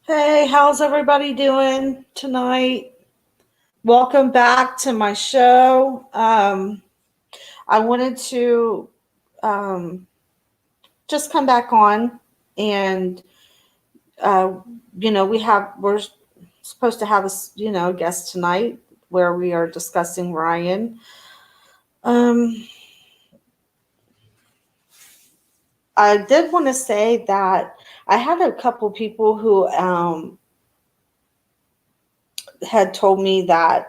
Hey, how's everybody doing tonight? Welcome back to my show. I wanted to um, just come back on and uh, we're supposed to have a guest tonight where we are discussing Ryan. Um, I did want to say that I had a couple people who had told me that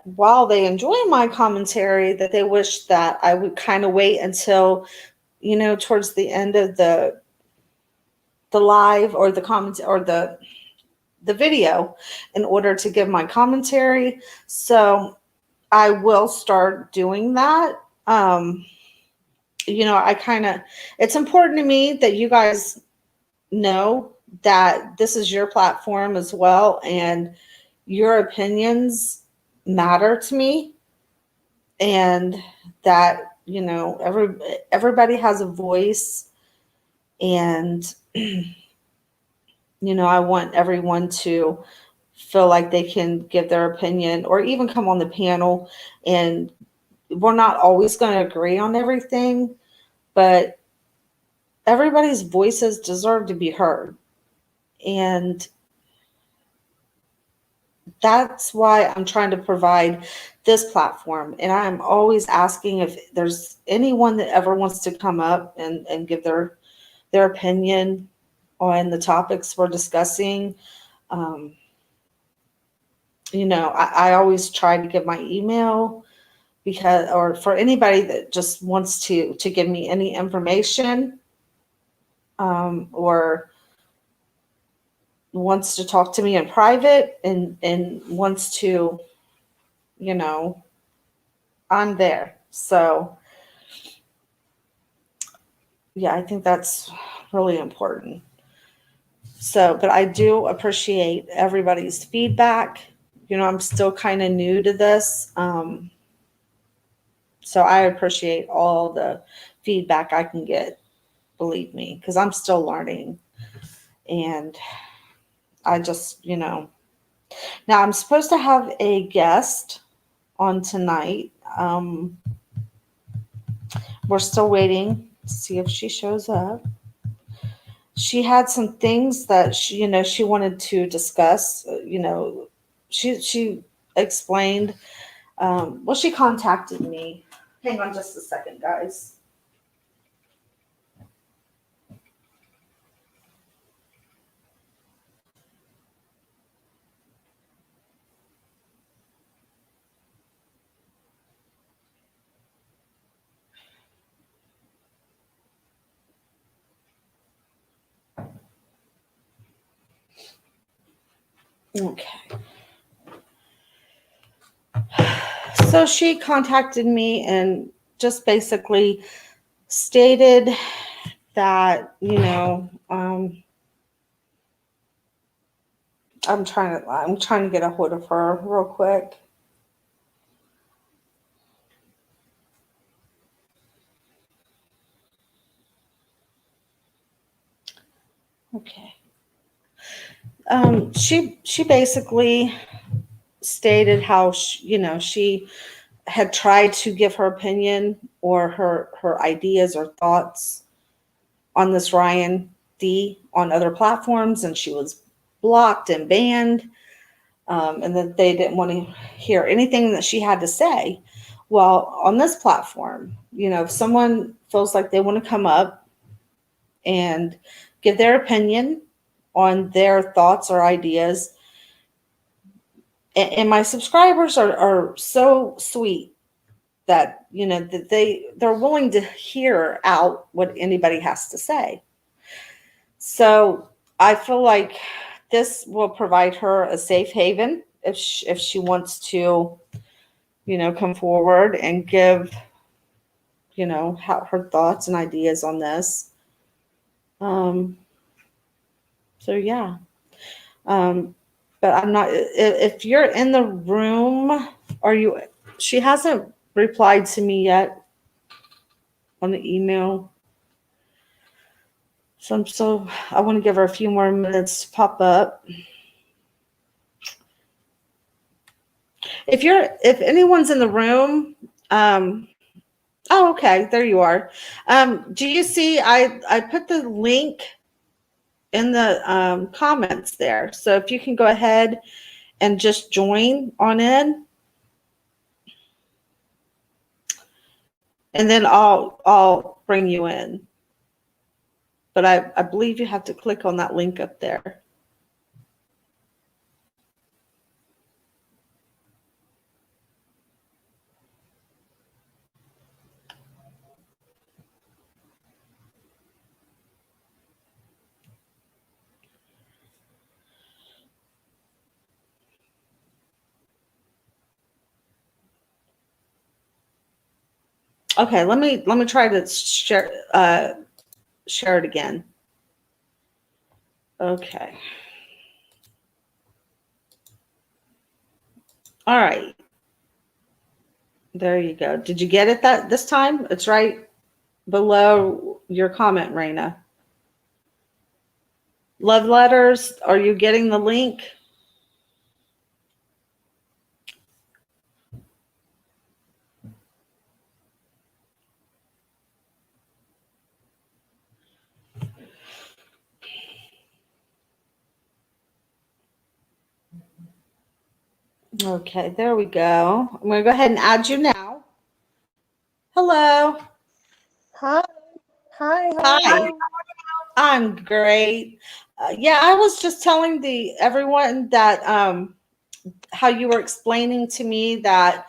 while they enjoy my commentary, that they wish that I would kind of wait until towards the end of the live or the comment or the video in order to give my commentary. So I will start doing that. Um, I kind of it's important to me that you guys know that this is your platform as well, and your opinions matter to me, and that everybody has a voice, and I want everyone to feel like they can give their opinion or even come on the panel. And we're not always going to agree on everything, but everybody's voices deserve to be heard. And that's why I'm trying to provide this platform. And I'm always asking if there's anyone that ever wants to come up and give their opinion on the topics we're discussing. Um, I always try to give my email, because, or for anybody that just wants to give me any information, or wants to talk to me in private, and wants to, you know, I'm there. So yeah, I think that's really important. So, but I do appreciate everybody's feedback. I'm still kind of new to this. So I appreciate all the feedback I can get, believe me, because I'm still learning. And I just, now I'm supposed to have a guest on tonight. We're still waiting to see if she shows up. She had some things that she wanted to discuss. She explained. Well, she contacted me. Hang on just a second, guys. Okay. So she contacted me and just basically stated that, I'm trying to get a hold of her real quick. Okay. She basically stated how she had tried to give her opinion or her ideas or thoughts on this Ryan D on other platforms, and she was blocked and banned, and that they didn't want to hear anything that she had to say. Well, on this platform, if someone feels like they want to come up and give their opinion on their thoughts or ideas, and my subscribers are so sweet that that they're willing to hear out what anybody has to say. So I feel like this will provide her a safe haven if she wants to, come forward and give, her thoughts and ideas on this. Um, so yeah. Um, but I'm not. If you're in the room, are you? She hasn't replied to me yet on the email. I want to give her a few more minutes to pop up. If anyone's in the room, oh, okay, there you are. Do you see, I put the link in the comments there. So if you can go ahead and just join on in, and then I'll bring you in. But I believe you have to click on that link up there. Okay, let me try to share it again. Okay. All right. There you go. Did you get it this time? It's right below your comment, Raina. Love letters. Are you getting the link? Okay, there we go. I'm going to go ahead and add you now. Hello. Hi. Hi. Hi. I'm great. Yeah, I was just telling everyone that how you were explaining to me that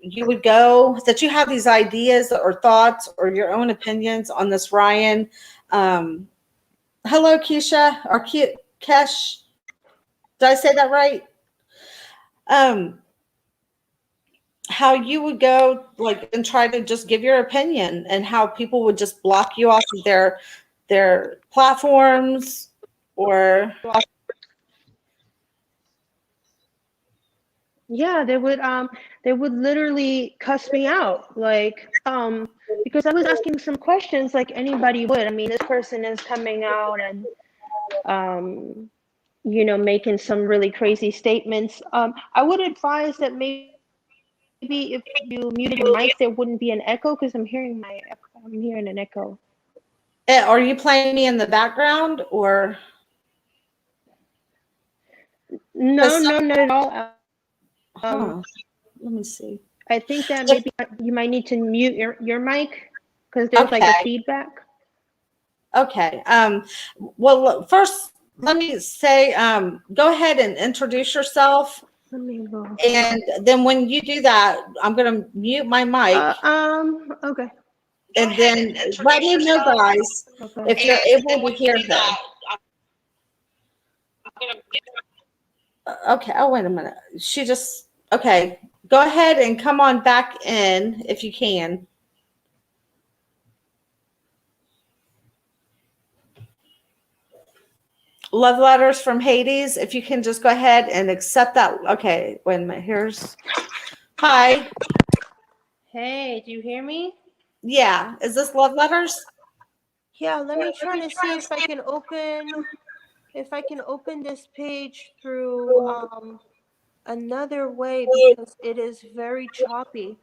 that you have these ideas or thoughts or your own opinions on this Ryan. Hello, Keisha or Kesh. Did I say that right? How you would go and try to just give your opinion, and how people would just block you off of their platforms, or Yeah, they would literally cuss me out, because I was asking some questions like anybody would. I mean, this person is coming out and making some really crazy statements. I would advise that maybe if you muted your mic, there wouldn't be an echo, because I'm hearing an echo. are you playing me in the background, or? No, not at all. Let me see. I think that maybe you might need to mute your mic, because there's like a feedback. Okay. Well, first, let me say, go ahead and introduce yourself. Let me go. And then when you do that, I'm going to mute my mic. Okay. And then let me know, guys, if you're able to hear her. Okay. Oh, wait a minute. Okay. Go ahead and come on back in if you can. Love letters from Hades. If you can just go ahead and accept that. Okay. Wait a minute. Hi. Hey, do you hear me? Yeah. Is this love letters? Yeah, let me try to see if I can open this page through another way, because it is very choppy.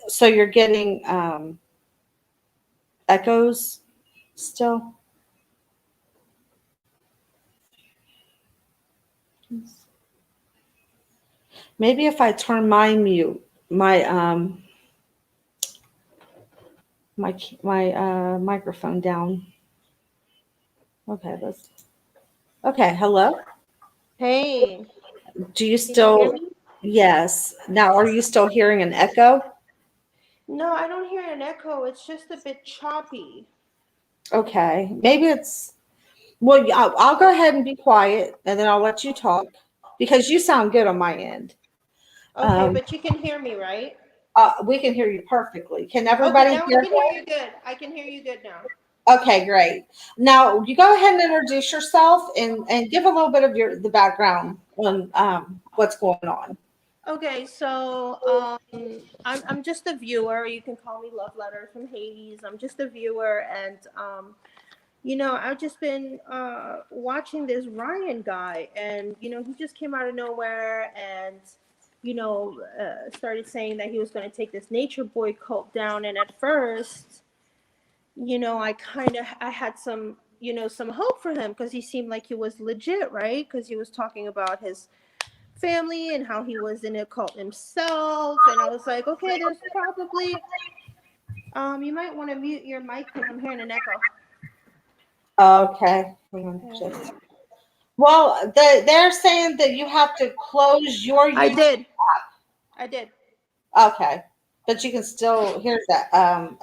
So you're getting echoes still? Maybe if I turn my microphone down. Okay, okay. Hello. Hey. Do you still? Yes. Now, are you still hearing an echo? No, I don't hear an echo. It's just a bit choppy. Okay. Maybe it's. Well, I'll go ahead and be quiet, and then I'll let you talk, because you sound good on my end. Okay, but you can hear me, right? We can hear you perfectly. Can everybody hear? Okay, now I can hear you good. I can hear you good now. Okay, great. Now you go ahead and introduce yourself and give a little bit of the background on what's going on. Okay, so I'm just a viewer. You can call me Love Letters from Hades. I'm just a viewer, and I've just been watching this Ryan guy, and he just came out of nowhere and started saying that he was going to take this Nature Boy cult down. And at first, I had some some hope for him because he seemed like he was legit, right? Because he was talking about his family and how he was in a cult himself, and I was like, okay, there's probably you might want to mute your mic because I'm hearing an echo. Okay. Yeah. Well, they're saying that you have to close your I YouTube. did. I did. Okay. But you can still hear that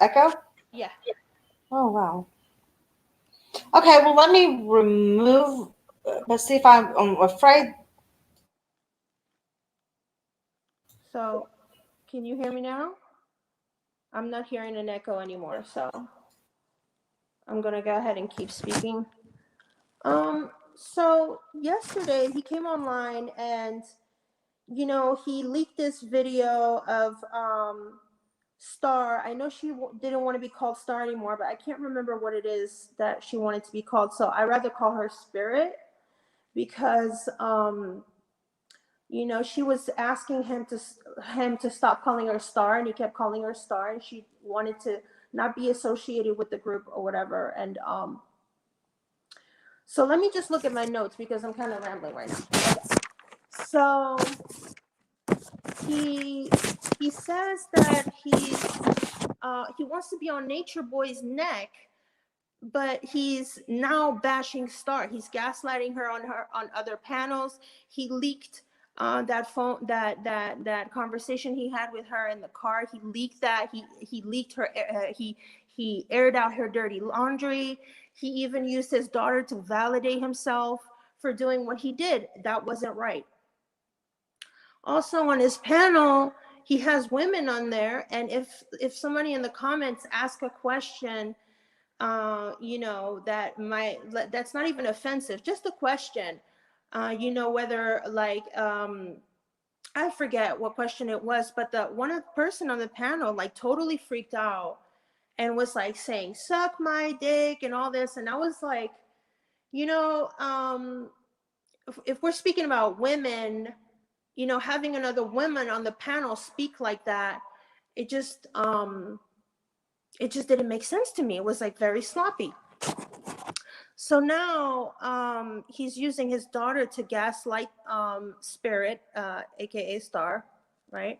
echo? Yeah. Oh, wow. Okay, well, let me remove, let's see if I'm afraid. So, can you hear me now? I'm not hearing an echo anymore, so I'm gonna go ahead and keep speaking. So yesterday he came online and he leaked this video of Star. I know she didn't want to be called Star anymore, but I can't remember what it is that she wanted to be called. So I rather call her Spirit because she was asking him to stop calling her Star, and he kept calling her Star, and she wanted to not be associated with the group or whatever. And so let me just look at my notes because I'm kind of rambling right now. Okay. So he says that he wants to be on Nature Boy's neck, but he's now bashing Star. He's gaslighting her on other panels. He leaked that phone that conversation he had with her in the car. He leaked that. He leaked her. He aired out her dirty laundry. He even used his daughter to validate himself for doing what he did. That wasn't right. Also on his panel, he has women on there, and if somebody in the comments ask a question that's not even offensive, just a question, whether like I forget what question it was, but the one person on the panel like totally freaked out and was like saying suck my dick and all this, and I was like, if we're speaking about women, having another woman on the panel speak like that, it just didn't make sense to me. It was like very sloppy. So now he's using his daughter to gaslight Spirit, aka Star, right?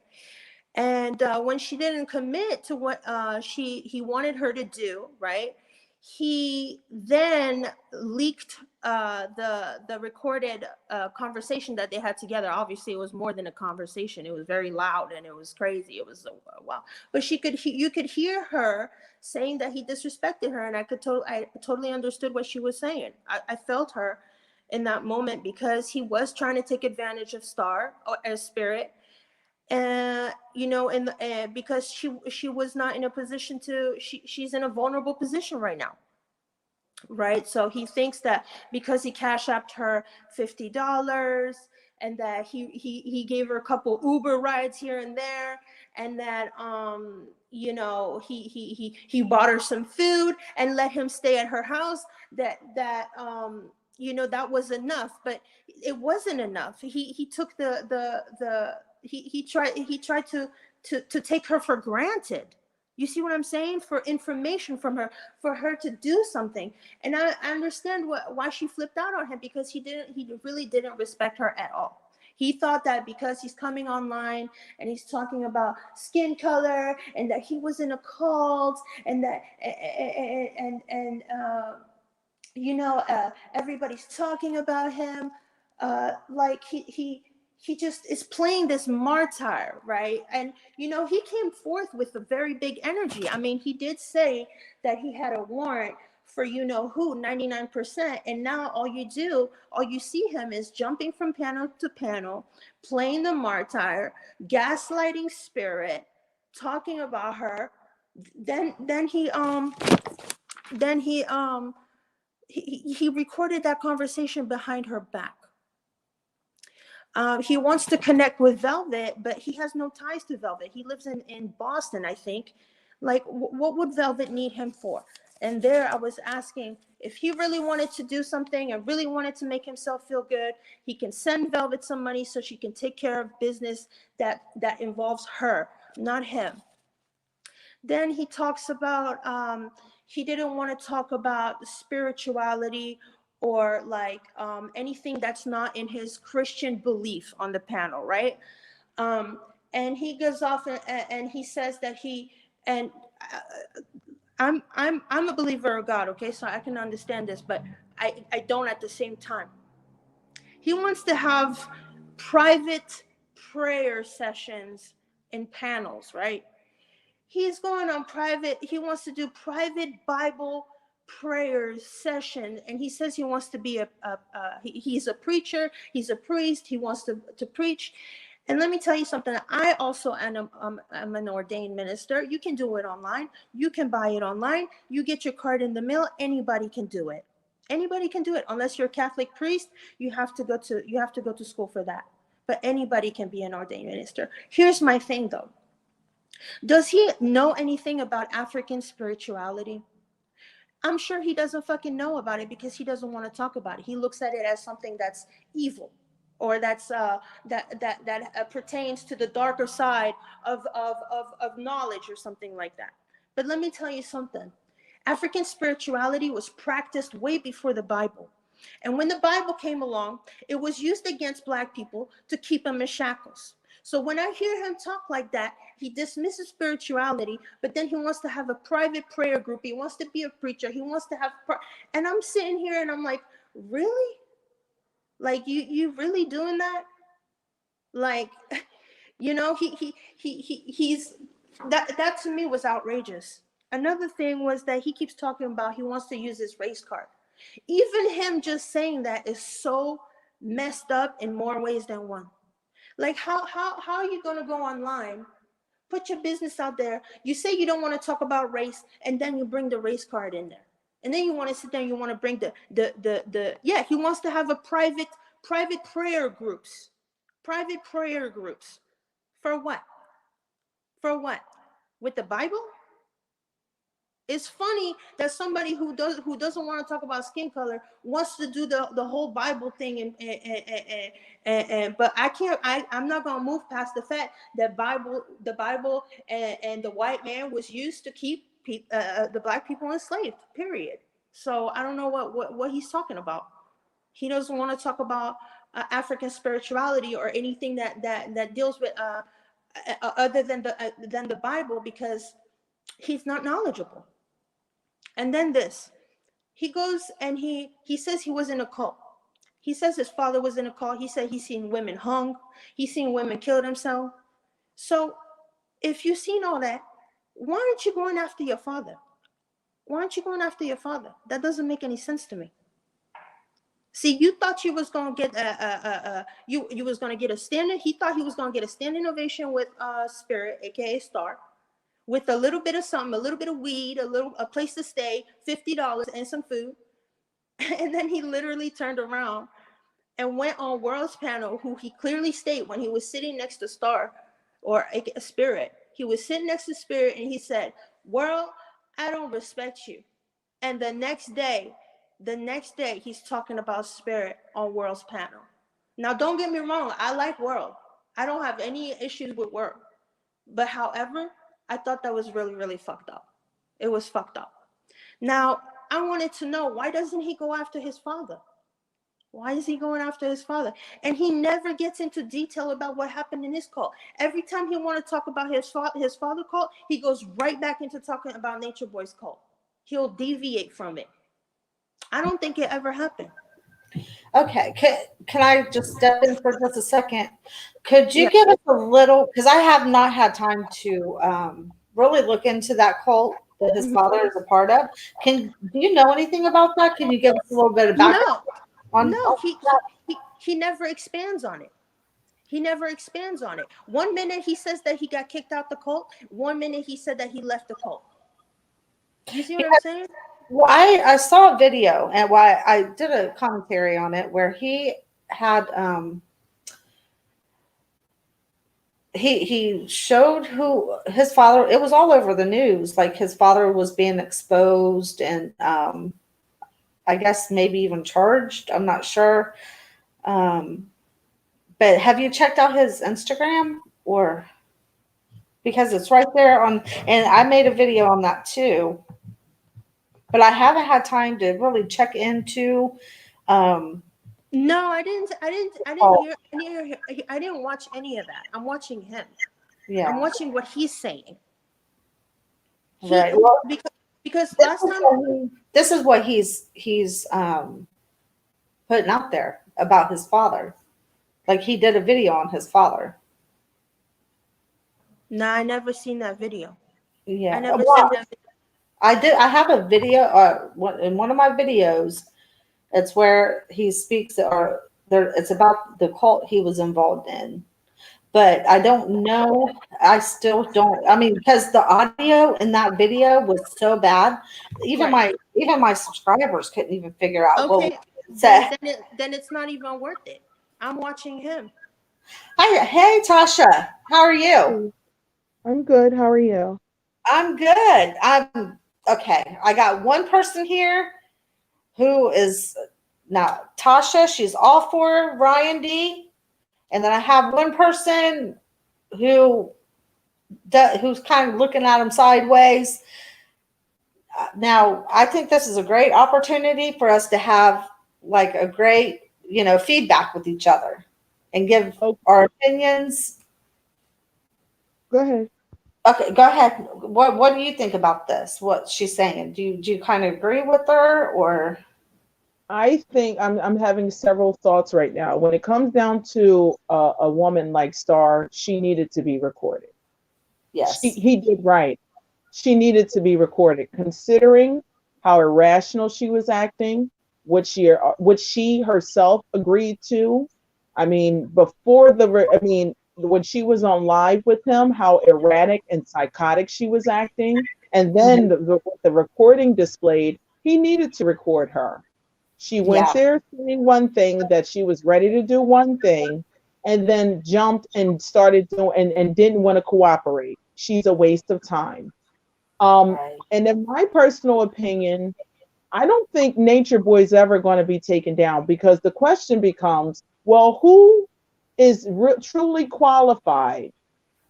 And when she didn't commit to what he wanted her to do, right? He then leaked the recorded conversation that they had together. Obviously, it was more than a conversation. It was very loud and it was crazy. It was wow. But you could hear her saying that he disrespected her, and I totally understood what she was saying. I felt her in that moment because he was trying to take advantage of Star or as Spirit. And because she was not in a position to, she's in a vulnerable position right now, right? So he thinks that because he cash apped her $50 and that he gave her a couple Uber rides here and there, and that he bought her some food and let him stay at her house, that that was enough. But it wasn't enough. He took he tried to take her for granted. You see what I'm saying? For information from her, for her to do something. And I understand why she flipped out on him, because he really didn't respect her at all. He thought that because he's coming online and he's talking about skin color and that he was in a cult and that everybody's talking about him, like he just is playing this martyr, right? And he came forth with a very big energy. I mean, he did say that he had a warrant for 99%, and now all you see him is jumping from panel to panel, playing the martyr, gaslighting Spirit, talking about her. Then he recorded that conversation behind her back. He wants to connect with Velvet, but he has no ties to Velvet. He lives in Boston, I think. Like, what would Velvet need him for? And there I was asking if he really wanted to do something and really wanted to make himself feel good, he can send Velvet some money so she can take care of business that involves her, not him. Then he talks about he didn't want to talk about spirituality or like anything that's not in his Christian belief on the panel, right? Um, and he goes off and he says that he and I'm a believer of God, okay, so I can understand this, but I don't at the same time. He wants to have private prayer sessions in panels, right? He's going on private, he wants to do private Bible prayers session, and he says he wants to be he's a preacher, he's a priest, he wants to preach. And let me tell you something, I also am an ordained minister. You can do it online, you can buy it online, you get your card in the mail, anybody can do it. Anybody can do it, unless you're a Catholic priest, you have to go to school for that. But anybody can be an ordained minister. Here's my thing though, does he know anything about African spirituality? I'm sure he doesn't fucking know about it because he doesn't want to talk about it. He looks at it as something that's evil, or that's that pertains to the darker side of knowledge or something like that. But let me tell you something. African spirituality was practiced way before the Bible. And when the Bible came along, it was used against Black people to keep them in shackles. So when I hear him talk like that, he dismisses spirituality, but then he wants to have a private prayer group. He wants to be a preacher. He wants to have, and I'm sitting here and I'm like, really? Like you really doing that? Like, you know, he's that to me was outrageous. Another thing was that he keeps talking about he wants to use his race card. Even him just saying that is so messed up in more ways than one. Like how are you gonna go online, put your business out there, you say you don't want to talk about race, and then you bring the race card in there, and then you want to sit there and you want to bring the yeah, he wants to have a private prayer groups, for what? For what? With the Bible? It's funny that somebody who doesn't want to talk about skin color wants to do the whole Bible thing, and but I'm not gonna move past the fact that the Bible and the white man was used to keep the Black people enslaved. Period. So I don't know what he's talking about. He doesn't want to talk about African spirituality or anything that deals with other than the Bible, because he's not knowledgeable. And then this, he goes and he says he was in a cult. He says his father was in a cult. He said he's seen women hung. He's seen women kill themselves. So if you've seen all that, why aren't you going after your father? Why aren't you going after your father? That doesn't make any sense to me. See, you thought you was gonna get you was gonna get a standing. He thought he was gonna get a standing ovation with Spirit, aka Star, with a little bit of something, a little bit of weed, a place to stay, $50 and some food. And then he literally turned around and went on World's panel, who he clearly stated when he was sitting next to Star or a Spirit. He was sitting next to Spirit and he said, "World, I don't respect you." And the next day he's talking about Spirit on World's panel. Now, don't get me wrong, I like World. I don't have any issues with World. But however, I thought that was really, really fucked up. It was fucked up. Now, I wanted to know, why doesn't he go after his father? Why is he going after his father? And he never gets into detail about what happened in his cult. Every time he wants to talk about his father cult, he goes right back into talking about Nature Boy's cult. He'll deviate from it. I don't think it ever happened. Okay, can I just step in for just a second? Could you Yeah. give us a little, because I have not had time to really look into that cult that his father is a part of. Do you know anything about that? Can you give us a little bit of background on that? He never expands on it. He never expands on it. 1 minute he says that he got kicked out the cult. 1 minute he said that he left the cult. You see what I'm saying? Well, I saw a video, and why I did a commentary on it where he had he showed who his father. It was all over the news. Like his father was being exposed, and I guess maybe even charged. I'm not sure. Um, but have you checked out his Instagram or because it's right there on? And I made a video on that too. But I haven't had time to really check into. Um, No, I didn't. oh, I didn't watch any of that. I'm watching him. I'm yeah, watching what he's saying. He right. Well, because last time. this is what he's putting out there about his father. Like he did a video on his father. No, I never seen that video. I Yeah. never Well, seen that. I did. I have a video. In one of my videos, it's where he speaks, or there. It's about the cult he was involved in. But I don't know. I still don't. I mean, because the audio in that video was so bad, Right. even my subscribers couldn't even figure out what was Okay. said. Then it's not even worth it. I'm watching him. Hi, hey Tasha, how are you? Hey, I'm good. How are you? I'm good. I'm okay. I got one person here who is now Tasha. She's all for Ryan D. And then I have one person who who's kind of looking at him sideways. Now, I think this is a great opportunity for us to have like a great, feedback with each other and give Oh, our opinions. go ahead. Okay, go ahead. What do you think about this? What she's saying? Do you kind of agree with her or I think I'm having several thoughts right now. When it comes down to a woman like Star, she needed to be recorded. yes? He did right. She needed to be recorded, considering how irrational she was acting, which she herself agreed to. I mean, when she was on live with him, how erratic and psychotic she was acting, and then Mhm. the recording displayed, he needed to record her. She went Yeah, there saying one thing, that she was ready to do one thing, and then jumped and started doing and didn't want to cooperate. She's a waste of time. Um, right. and in my personal opinion, I don't think Nature Boy is ever going to be taken down, because the question becomes, well, who is truly qualified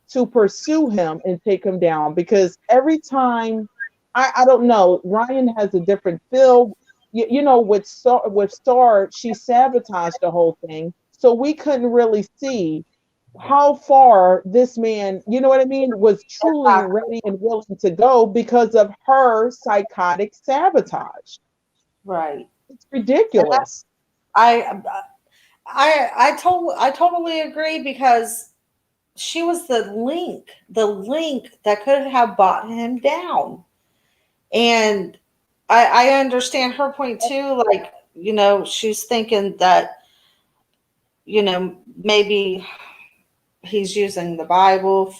to pursue him and take him down? Because every time, I don't know, Ryan has a different feel. With Star, she sabotaged the whole thing, so we couldn't really see how far this man, you know what I mean, was truly Exactly. ready and willing to go because of her psychotic sabotage. Right. It's And that, ridiculous. I I totally agree because she was the link that could have brought him down. And I understand her point too. Like, she's thinking that, maybe he's using the Bible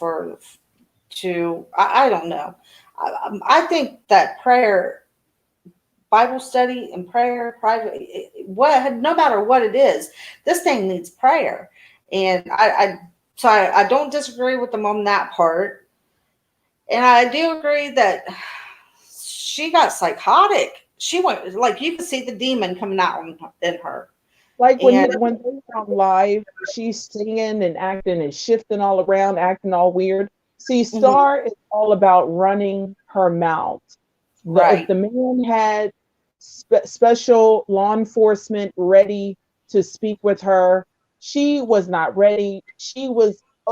I don't know. I think that prayer, Bible study and prayer, private, no matter what it is, this thing needs prayer. And I don't disagree with them on that part. And I do agree that she got psychotic. She went, like, you could see the demon coming out in her. Like And when they were on live, she's singing and acting and shifting all around, acting all weird. See, mhm, Star is all about running her mouth. If right, the man had special law enforcement ready to speak with her, she was not ready.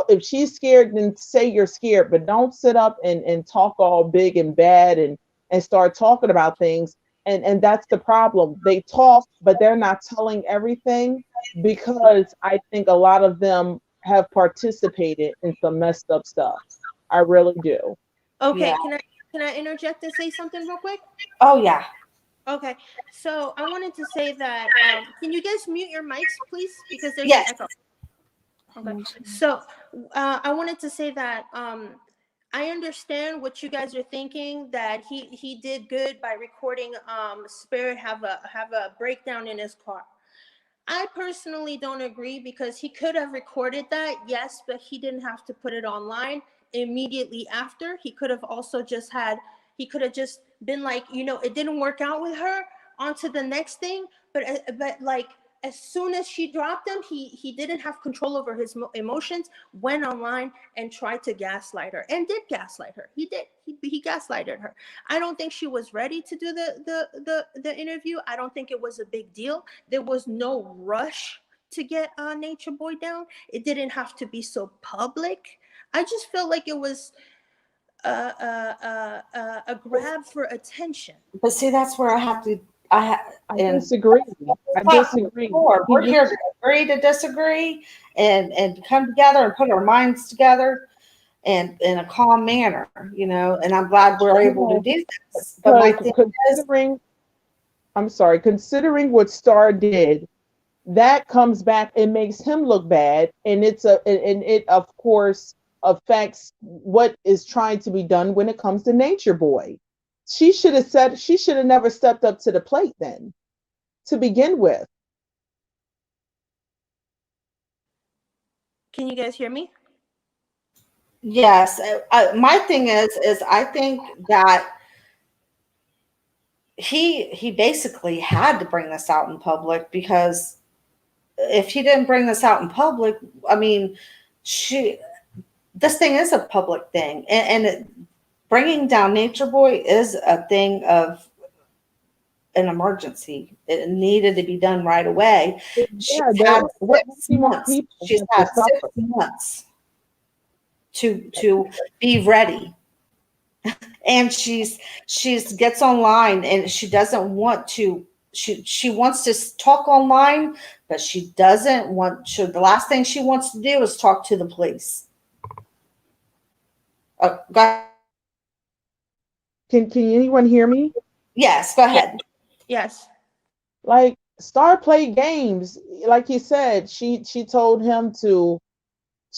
If she's scared, then say you're scared, but don't sit up and talk all big and bad and start talking about things. And that's the problem. They talk, but they're not telling everything, because I think a lot of them have participated in some messed up stuff. I really do. Okay, yeah. can I interject and say something real quick? Oh, yeah. Okay, so I wanted to say that can you guys mute your mics, please, because there's an Yes. echo. Okay, so I wanted to say that I understand what you guys are thinking, that he did good by recording Spirit have a breakdown in his car. I personally don't agree because he could have recorded that, yes, but he didn't have to put it online immediately after. He could have also just had, he could have just been like, you know, it didn't work out with her, on to the next thing. But like, as soon as she dropped him, he didn't have control over his emotions, went online and tried to gaslight her, and did gaslight her. He gaslighted her. I don't think she was ready to do the interview. I don't think it was a big deal. There was no rush to get Nature Boy down. It didn't have to be so public. I just felt like it was a grab for attention. But see, that's where I have to. I And disagree. I disagree. we're here to agree to disagree, and come together and put our minds together, and in a calm manner, you know. And I'm glad we're able to do this. But my thing considering, I'm sorry, considering what Star did, that comes back and makes him look bad, and it of course affects what is trying to be done when it comes to Nature Boy. She should have never stepped up to the plate then, to begin with. Can you guys hear me? yes, my thing is I think that he basically had to bring this out in public, because if he didn't bring this out in public, I mean, this thing is a public thing, and bringing down Nature Boy is a thing of an emergency. It needed to be done right away. She's had 6 months. She's had 6 months to be ready, and she's gets online, and she doesn't want to. She wants to talk online, but she doesn't want to. The last thing she wants to do is talk to the police. Oh, go ahead. Can anyone hear me? Yes, go ahead. Yes. Like, Star played games. Like you said, she told him to.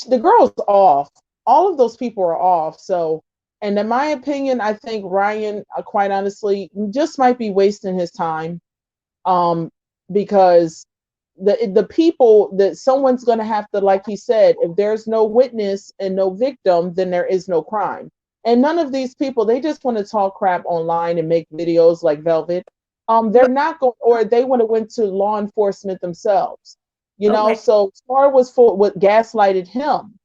The girl's off. All of those people are off. So, and in my opinion, I think Ryan, quite honestly, just might be wasting his time. Because the people that someone's going to have to, like he said, if there's no witness and no victim, then there is no crime. And none of these people, they just want to talk crap online and make videos like Velvet. They're not going, or they would have went to law enforcement themselves, you know. Okay. So Star was full what gaslighted him,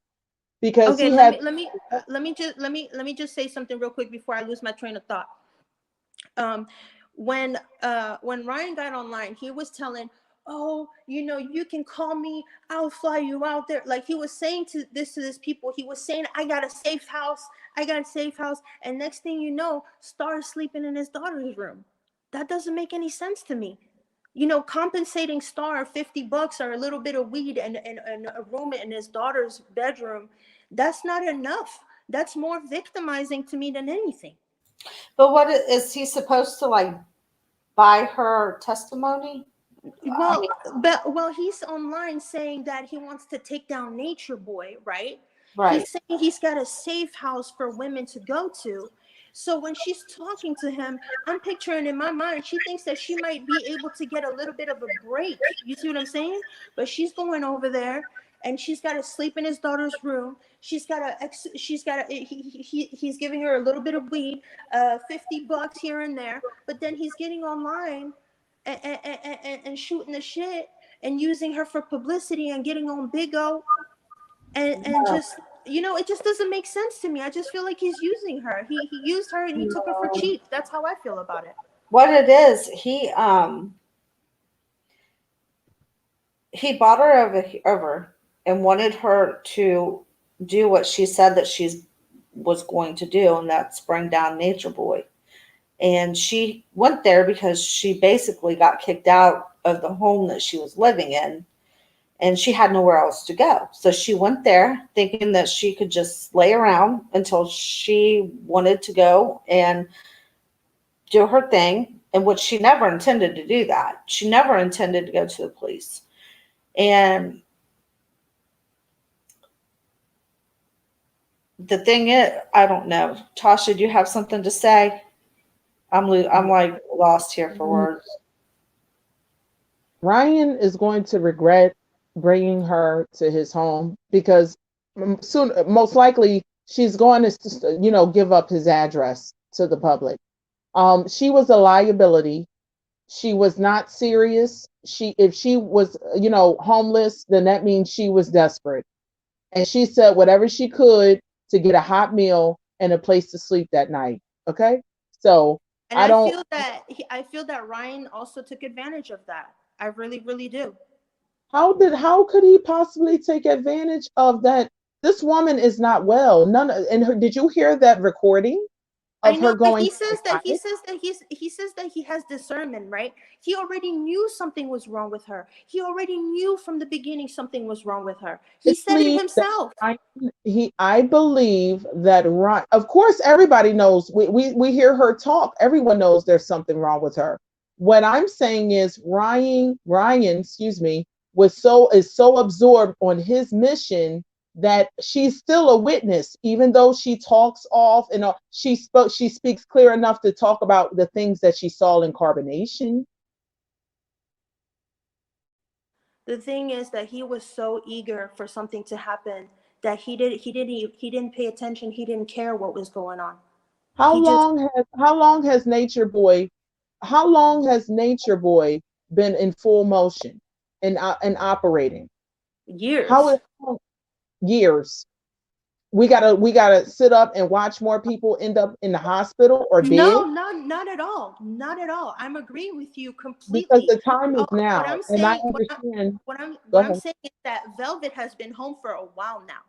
because Okay, he had. let me just say something real quick before I lose my train of thought. When Ryan got online, he was telling, oh, you know, you can call me, I'll fly you out there. Like, he was saying to this people, he was saying, I got a safe house, and next thing you know, Star's sleeping in his daughter's room. That doesn't make any sense to me. You know, compensating Star $50 or a little bit of weed and a room in his daughter's bedroom, that's not enough. That's more victimizing to me than anything. But what is he supposed to, like, buy her testimony? Well, he's online saying that he wants to take down Nature Boy, right? Right. He's saying he's got a safe house for women to go to. So when she's talking to him, I'm picturing in my mind, she thinks that she might be able to get a little bit of a break. You see what I'm saying? But she's going over there, and she's got to sleep in his daughter's room. He's giving her a little bit of weed, $50 here and there. But then he's getting online and shooting the shit and using her for publicity and getting on Big O, and just, you know, it just doesn't make sense to me. I just feel like he's using her. He used her and he took her for cheap. That's how I feel about it. What it is, he bought her over and wanted her to do what she said that was going to do, and that's bring down Nature Boy. And she went there because she basically got kicked out of the home that she was living in, and she had nowhere else to go. So she went there thinking that she could just lay around until she wanted to go and do her thing, in which she never intended to do that. She never intended to go to the police. And the thing is, I don't know. Tasha, do you have something to say? I'm like lost here for words. Ryan is going to regret bringing her to his home because soon, most likely, she's going to, give up his address to the public. She was a liability. She was not serious. If she was, homeless, then that means she was desperate. And she said whatever she could to get a hot meal and a place to sleep that night. Okay, so And I don't. I feel that Ryan also took advantage of that. I really, really do. How could he possibly take advantage of that? This woman is not well. Did you hear that recording I of her know, but going? he says that he has discernment, right? He already knew something was wrong with her. He already knew from the beginning something was wrong with her. He said it himself. I believe that Ryan, of course, everybody knows. We hear her talk. Everyone knows there's something wrong with her. What I'm saying is Ryan, excuse me, is so absorbed on his mission that she's still a witness, even though she talks off and she speaks clear enough to talk about the things that she saw in carbonation. The thing is that he was so eager for something to happen that he didn't pay attention. He didn't care what was going on. How long has Nature Boy been in full motion and operating? Years. Years. We gotta sit up and watch more people end up in the hospital or dead? No, not at all. Not at all. I'm agreeing with you completely. Because the time is now. What I'm saying, what I'm saying is that Velvet has been home for a while now.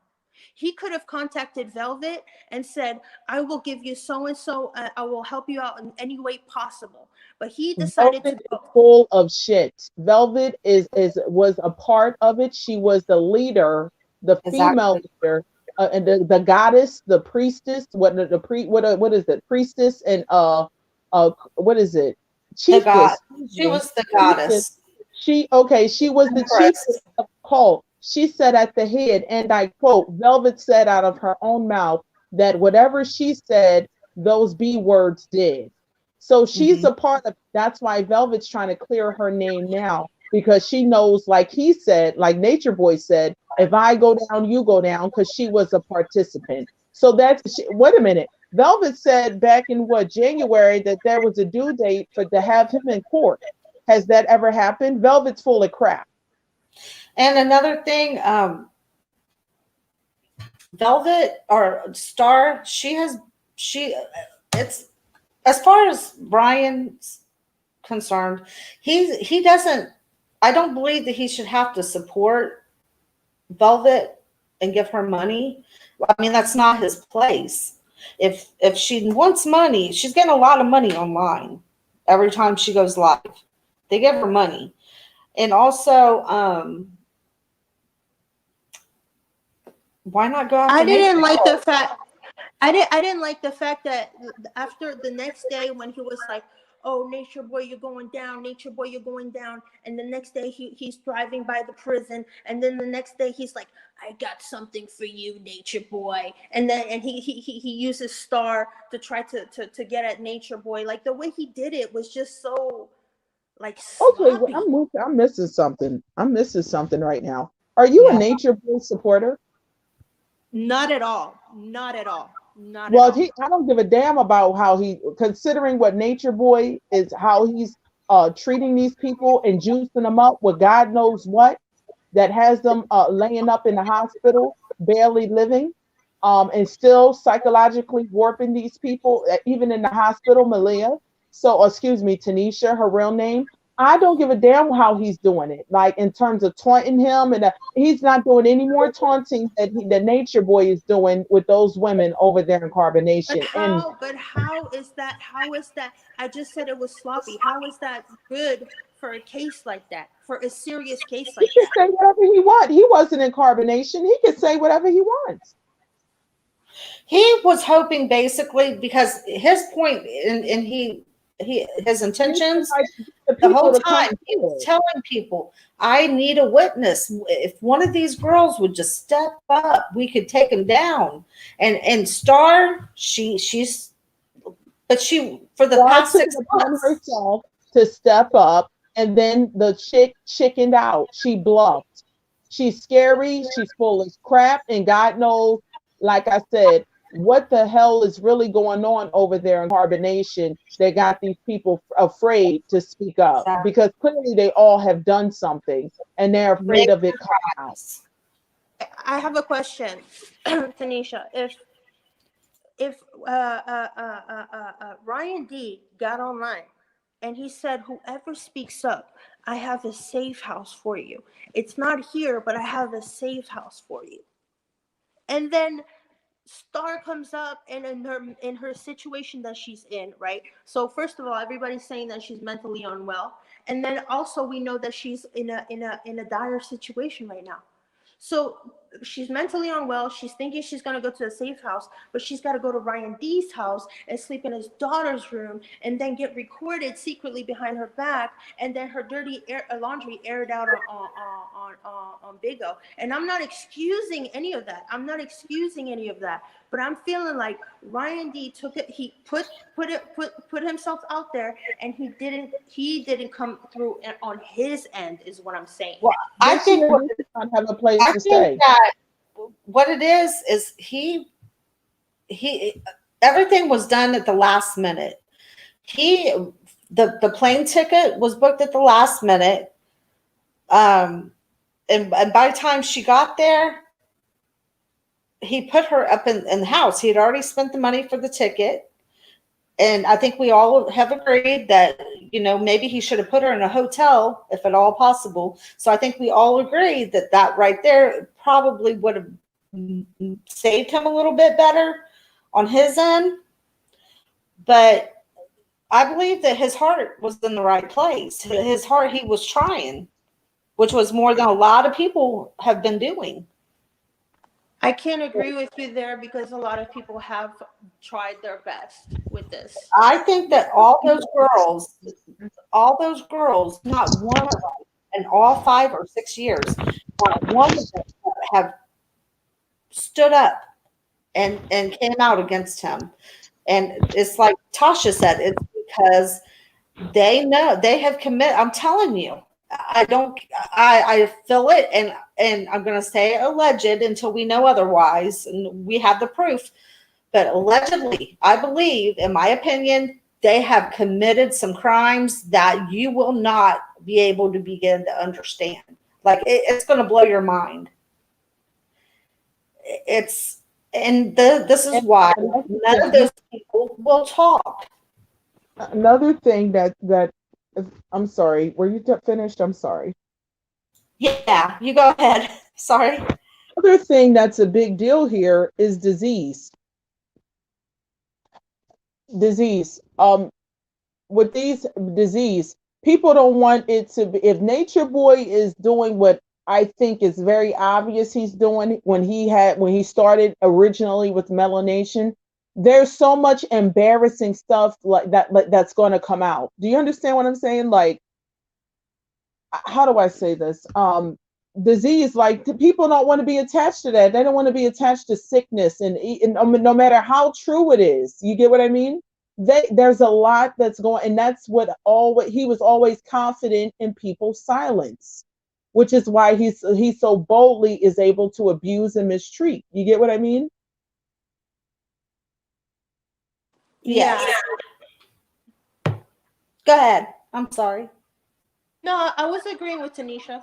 He could have contacted Velvet and said, I will give you so and so. I will help you out in any way possible. But he decided Velvet to go. is full of shit. Velvet was a part of it. She was the leader, the female leader, and the goddess, the priestess. What is it? Priestess and what is it? Chiefess. She was the goddess. She was the chiefess of the cult. She said at the head, and I quote, Velvet said out of her own mouth that whatever she said, those B words did. So she's a part of, that's why Velvet's trying to clear her name now, because she knows, like he said, like Nature Boy said, if I go down, you go down, because she was a participant. So wait a minute. Velvet said back in January that there was a due date to have him in court. Has that ever happened? Velvet's full of crap. And another thing, Velvet or Star, it's as far as Brian's concerned, he doesn't, I don't believe that he should have to support Velvet and give her money. I mean, that's not his place. If she wants money, she's getting a lot of money online every time she goes live. They give her money. And also, why not go after I didn't like the fact that after the next day when he was like, oh, Nature Boy, you're going down, Nature Boy, you're going down, and the next day he's driving by the prison, and then the next day he's like, I got something for you, Nature Boy, and he uses Star to try to get at Nature Boy. Like the way he did it was just so like sloppy. Okay, well, I'm missing something. I'm missing something right now. Are you a Nature Boy supporter? Not at all. Not at all. Not well, at all. I don't give a damn about how considering what Nature Boy is, how he's treating these people and juicing them up with God knows what, that has them laying up in the hospital, barely living, and still psychologically warping these people, even in the hospital, Malia. So, excuse me, Tanisha, her real name. I don't give a damn how he's doing it. Like in terms of taunting him, and he's not doing any more taunting that the Nature Boy is doing with those women over there in Carbonation. But how is that? How is that? I just said it was sloppy. How is that good for a case like that? For a serious case like that? He can say whatever he wants. He wasn't in Carbonation. He can say whatever he wants. He was hoping basically because his point, and his intentions the whole time, he was telling people, I need a witness. If one of these girls would just step up, we could take him down. And Star, she's for the past 6 months herself to step up And then the chick chickened out. She bluffed. She's scary. She's full of crap. And God knows, like I said, what the hell is really going on over there in Carbonation that got these people afraid to speak up? Exactly. Because clearly they all have done something and they're afraid of it coming out. I have a question, Tanisha. If Ryan D got online and he said, whoever speaks up, I have a safe house for you. It's not here, but I have a safe house for you. And then Star comes up and in her situation that she's in, right? So first of all, everybody's saying that she's mentally unwell, and then also we know that she's in a dire situation right now. So she's mentally unwell. She's thinking she's going to go to a safe house, but she's got to go to Ryan D's house and sleep in his daughter's room and then get recorded secretly behind her back. And then her dirty laundry aired out on Big O. And I'm not excusing any of that. But I'm feeling like Ryan D took it. He put himself out there, and he didn't come through on his end, is what I'm saying. Well, I think This year, does not have a place I to think stay. that what it is he everything was done at the last minute. The plane ticket was booked at the last minute. And by the time she got there, he put her up in the house. He had already spent the money for the ticket. And I think we all have agreed that, maybe he should have put her in a hotel if at all possible. So I think we all agreed that right there probably would have saved him a little bit better on his end. But I believe that his heart was in the right place. His heart, he was trying, which was more than a lot of people have been doing. I can't agree with you there because a lot of people have tried their best with this. I think that all those girls, not one of them, in all 5 or 6 years, not one of them have stood up and came out against him. And it's like Tasha said, it's because they know they have committed. I'm telling you, I feel it, and I'm going to say alleged until we know otherwise, and we have the proof. But allegedly, I believe, in my opinion, they have committed some crimes that you will not be able to begin to understand. Like it's going to blow your mind. This is why none of those people will talk. Another thing that I'm sorry, were you finished? I'm sorry. Yeah, you go ahead. Sorry. Other thing that's a big deal here is disease. With these disease, people don't want it to be. If Nature Boy is doing what I think is very obvious he's doing when he started originally with melanation, there's so much embarrassing stuff like that that's going to come out. Do you understand what I'm saying? Like, how do I say this? Disease, like people don't want to be attached to that. They don't want to be attached to sickness, and no matter how true it is, you get what I mean? There's a lot that's going, and that's what he was always confident in people's silence, which is why he so boldly is able to abuse and mistreat. You get what I mean? Yes. Go ahead. I'm sorry. No, I was agreeing with Tanisha.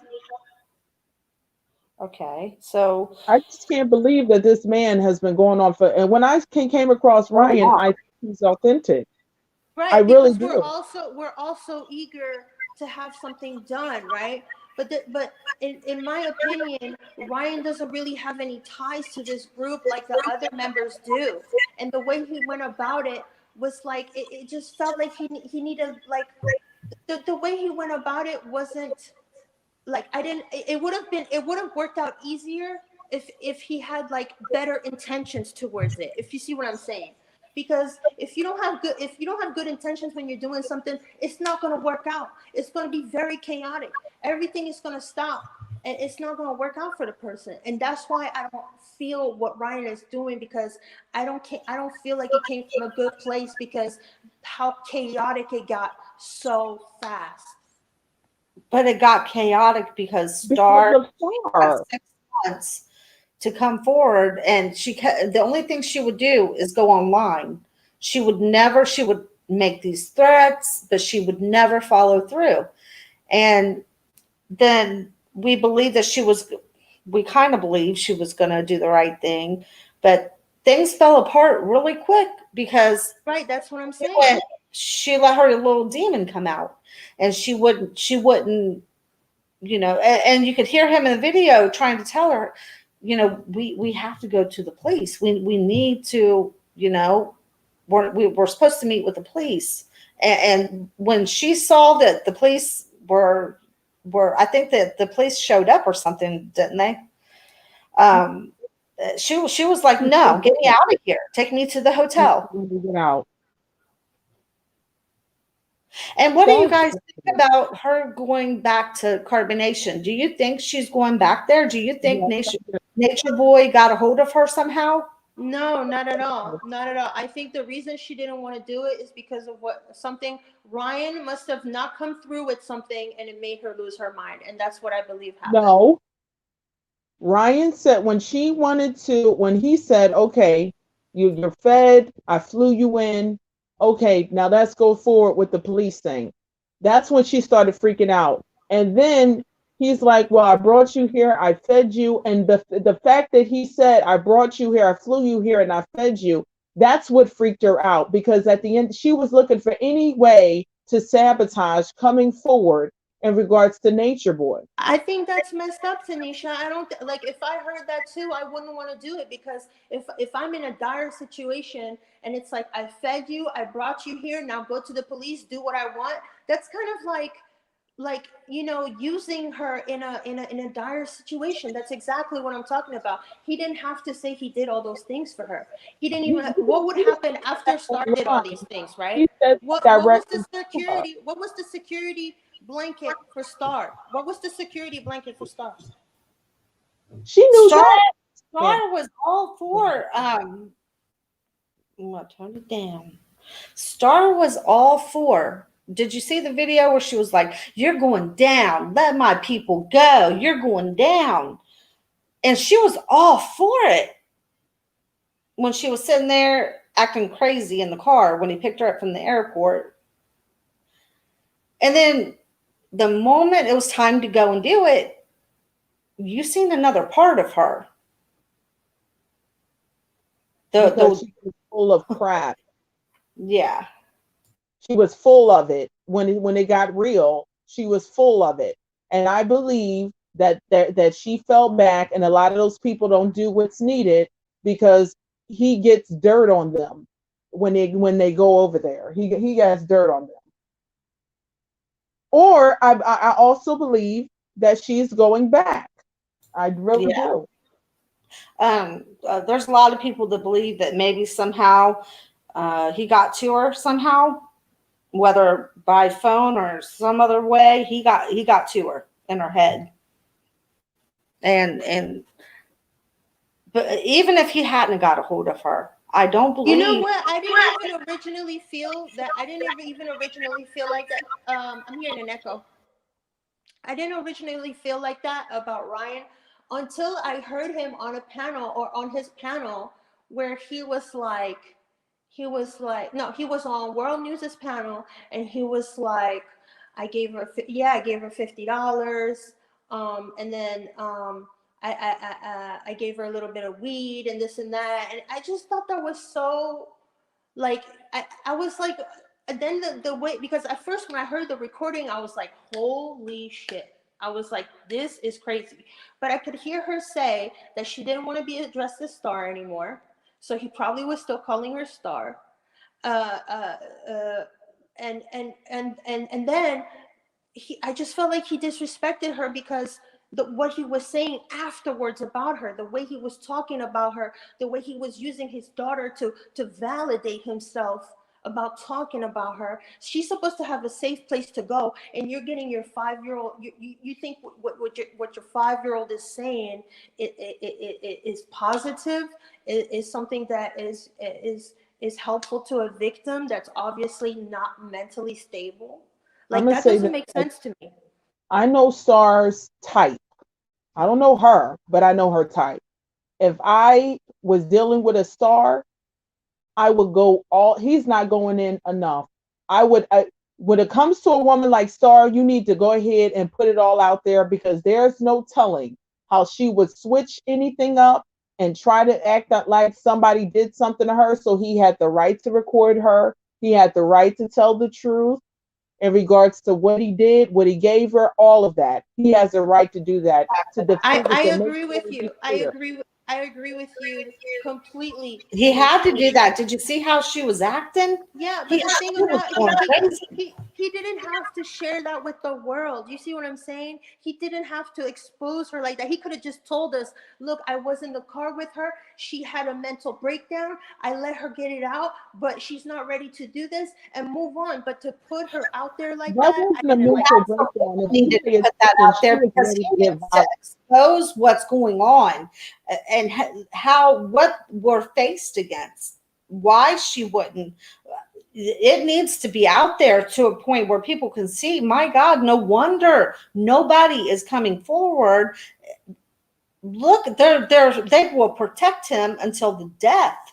Okay, so I just can't believe that this man has been going on for. And when I came across Ryan, I think he's authentic. Right, I really because do. we're also eager to have something done, right? But in my opinion, Ryan doesn't really have any ties to this group like the other members do, and the way he went about it was like it just felt like he needed, like, the way he went about it wasn't like, it would have worked out easier if he had like better intentions towards it, if you see what I'm saying. Because if you don't have good intentions when you're doing something, it's not going to work out. It's going to be very chaotic. Everything is going to stop, and it's not going to work out for the person. And that's why I don't feel what Ryan is doing, because I don't feel like it came from a good place, because how chaotic it got so fast. But it got chaotic because because Star of had Star. 6 months to come forward, and the only thing she would do is go online. She would make these threats, but she would never follow through. And then we kind of believed she was going to do the right thing, but things fell apart really quick because Right, that's what I'm she saying. she let her little demon come out, and she wouldn't, and you could hear him in the video trying to tell her, we have to go to the police. We need to, we're supposed to meet with the police. And when she saw that the police I think that the police showed up or something, didn't they? She was like, no, get me out of here. Take me to the hotel. Get out. And what do you Star. guys think about her going back to Carbonation? Do you think she's going back there? Do you think Nature Boy got a hold of her somehow? No, not at all. Not at all. I think the reason she didn't want to do it is because of something Ryan must have not come through with something and it made her lose her mind. And that's what I believe happened. No. Ryan said when he said, okay, you're fed, I flew you in. Okay, now let's go forward with the police thing. That's when she started freaking out. And then he's like, well, I brought you here, I fed you. And the fact that he said, I brought you here, I flew you here, and I fed you, that's what freaked her out, because at the end, she was looking for any way to sabotage coming forward in regards to Nature Boy. I think that's messed up, Tanisha. I don't like, if I heard that too, I wouldn't want to do it, because if I'm in a dire situation and it's like, I fed you, I brought you here, now go to the police, do what I want. That's kind of like using her in a dire situation. That's exactly what I'm talking about. He didn't have to say he did all those things for her. He didn't even what would happen after Star did all these things, right? He said What was directly the security? What was the security blanket for Star? What was the security blanket for Star? she knew Star, that. Star was all for tone it down. Star was all for. Did you see the video where she was like, "You're going down. Let my people go. You're going down." And she was all for it when she was sitting there acting crazy in the car when he picked her up from the airport. And then the moment it was time to go and do it, you seen another part of her. Because she was full of crap. Yeah. She was full of it. When it got real, she was full of it. And I believe that she fell back, and a lot of those people don't do what's needed because he gets dirt on them when they go over there. He gets dirt on them. Or I also believe that she's going back. I really do. There's a lot of people that believe that maybe somehow he got to her somehow, whether by phone or some other way. He got to her in her head, and but even if he hadn't got a hold of her, I don't believe. You know what? I didn't even originally feel that. I didn't even originally feel like that. I'm hearing an echo. I didn't originally feel like that about Ryan until I heard him on a panel, or on his panel, where he was like, no, he was on World News's panel, and he was like, I gave her $50, and then I gave her a little bit of weed and this and that, and I just thought that was so, like, I was like, and then the way, because at first when I heard the recording, I was like, holy shit. I was like, this is crazy. But I could hear her say that she didn't want to be addressed as Star anymore. So he probably was still calling her Star. And then I just felt like he disrespected her, because what he was saying afterwards about her, the way he was talking about her, the way he was using his daughter to validate himself about talking about her. She's supposed to have a safe place to go, and you're getting your 5-year-old. You think what your 5-year-old is saying is positive, is something that is helpful to a victim that's obviously not mentally stable. Like, that doesn't make sense to me. I know Star's type. I don't know her, but I know her type. If I was dealing with a Star, I would go all, he's not going in enough. When it comes to a woman like Star, you need to go ahead and put it all out there, because there's no telling how she would switch anything up and try to act like somebody did something to her. So he had the right to record her. He had the right to tell the truth in regards to what he did, what he gave her, all of that. He has the right to do that, to defend it, I to make agree sure with it you. be clear. I agree with you completely. He had to do that. Did you see how she was acting? Yeah, He, but the thing she was about going crazy. he didn't have to share that with the world. You see what I'm saying? He didn't have to expose her like that. He could have just told us, "Look, I was in the car with her. She had a mental breakdown. I let her get it out, but she's not ready to do this," and move on. But to put her out there like That that, I wasn't a didn't like mental it. breakdown. If Needed she to put that then out she there was because ready he to get needs to violent. expose what's going on and how what we're faced against. Why she wouldn't. It needs to be out there to a point where people can see. My God, no wonder nobody is coming forward. Look, they will protect him until the death.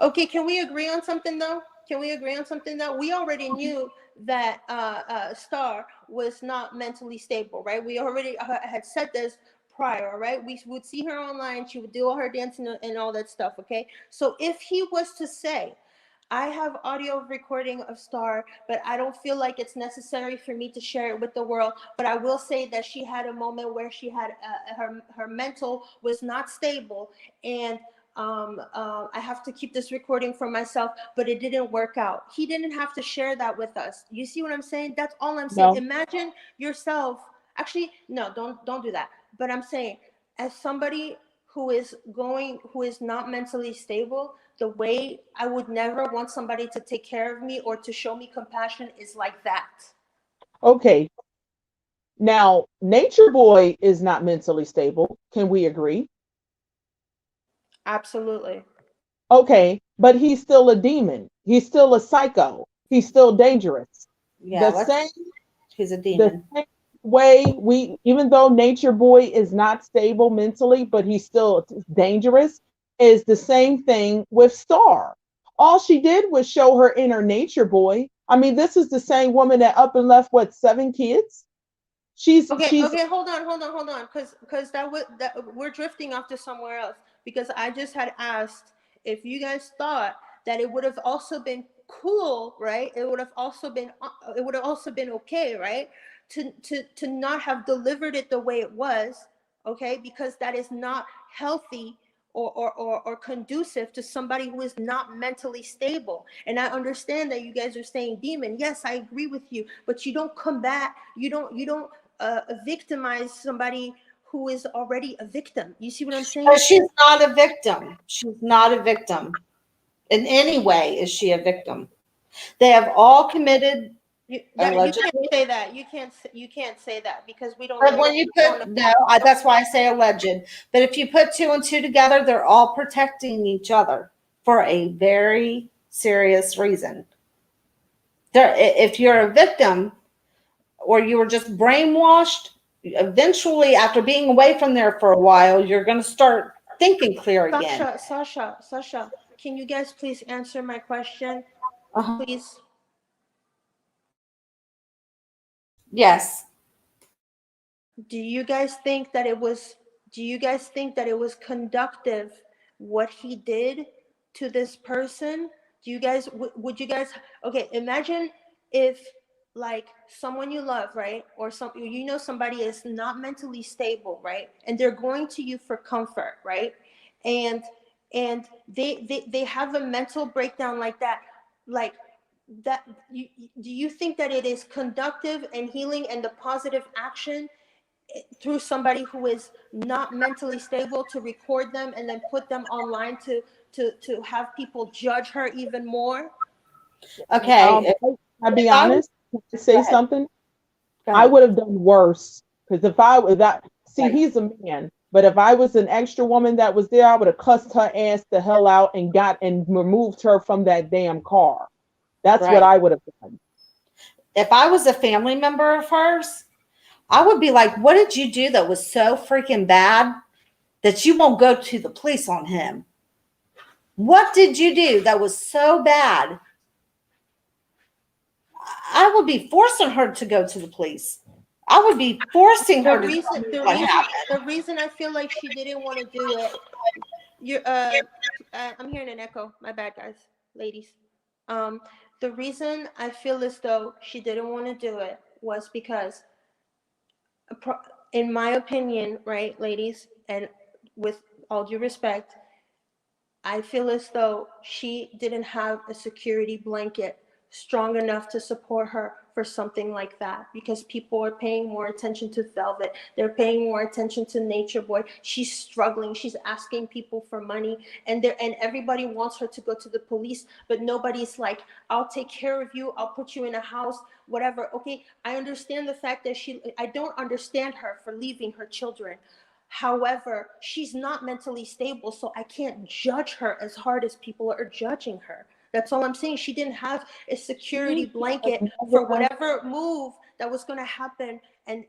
Okay, can we agree on something though? Can we agree on something though? We already knew that Star was not mentally stable, right? We already had said this prior, right? We would see her online. She would do all her dancing and all that stuff, okay? So if he was to say, I have audio recording of Star, but I don't feel like it's necessary for me to share it with the world. But I will say that she had a moment where she had her mental was not stable, and I have to keep this recording for myself, but it didn't work out. He didn't have to share that with us. You see what I'm saying? That's all I'm saying. No. Imagine yourself. Actually, no, don't do that. But I'm saying, as somebody who is not mentally stable, the way I would never want somebody to take care of me or to show me compassion is like that. Okay. Now, Nature Boy is not mentally stable. Can we agree? Absolutely. Okay, but he's still a demon. He's still a psycho. He's still dangerous. Yeah, The same he's a the demon. same way we, even though Nature Boy is not stable mentally, but he's still dangerous, is the same thing with Star. All she did was show her inner Nature Boy. I mean, this is the same woman that up and left what, 7 kids? She's Okay, she's okay, hold on, because that we're drifting off to somewhere else. Because I just had asked if you guys thought that it would have also been cool, right? It would have also been okay, right? To not have delivered it the way it was, okay? Because that is not healthy or conducive to somebody who is not mentally stable. And I understand that you guys are saying demon. Yes, I agree with you, but you don't combat, you don't victimize somebody who is already a victim. You see what I'm saying? But she's not a victim. She's not a victim. In any way is she a victim. They have all committed You can't allegedly. say that. You can't say that because we don't But know. when you put no, that's why I say alleged. But if you put two and two together, they're all protecting each other for a very serious reason. If you're a victim or you were just brainwashed, eventually, after being away from there for a while, you're going to start thinking clear again. Sasha, can you guys please answer my question, Uh-huh. please? Yes. Do you guys think that it was? Do you guys think that it was conductive what he did to this person? Do you guys would you guys? Okay, imagine if like someone you love, right, or somebody is not mentally stable, right, and they're going to you for comfort, right, and they have a mental breakdown like that, like that. Do you think that it is conductive and healing and the positive action through somebody who is not mentally stable to record them and then put them online to have people judge her even more? Okay. I'll be If I honest, can I go say ahead. something? Go I ahead. would have done worse, because if I was that, see, Right. he's a man, but if I was an extra woman that was there, I would have cussed her ass the hell out and removed her from that damn car. That's what Right. I would have done. If I was a family member of hers, I would be like, what did you do that was so freaking bad that you won't go to the police on him? What did you do that was so bad? I would be forcing her to go to the police. I would be forcing her to tell me what happened. The reason I feel like she didn't want to do it, I'm hearing an echo. My bad, guys, ladies. The reason I feel as though she didn't want to do it was because, in my opinion, right, ladies, and with all due respect, I feel as though she didn't have a security blanket strong enough to support her for something like that, because people are paying more attention to Velvet. They're paying more attention to Nature Boy. She's struggling. She's asking people for money, and everybody wants her to go to the police, but nobody's like, I'll take care of you. I'll put you in a house, whatever. Okay, I understand the fact that I don't understand her for leaving her children. However, she's not mentally stable, so I can't judge her as hard as people are judging her. That's all I'm saying. She didn't have a security blanket for whatever move that was going to happen. And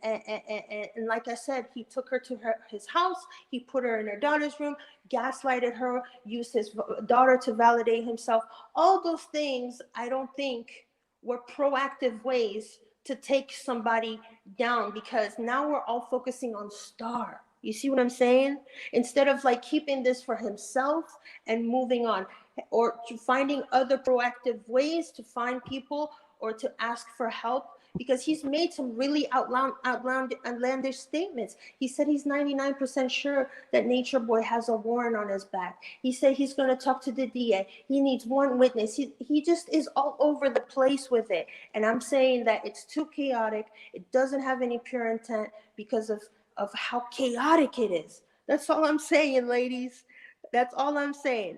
like I said, he took her to his house. He put her in her daughter's room, gaslighted her, used his daughter to validate himself. All those things, I don't think, were proactive ways to take somebody down, because now we're all focusing on Star. You see what I'm saying? Instead of like keeping this for himself and moving on, or to finding other proactive ways to find people or to ask for help, because he's made some really outlandish statements. He said he's 99% sure that Nature Boy has a warrant on his back. He said he's going to talk to the DA. He needs one witness. He just is all over the place with it. And I'm saying that it's too chaotic. It doesn't have any pure intent because of how chaotic it is. That's all I'm saying, ladies. That's all I'm saying.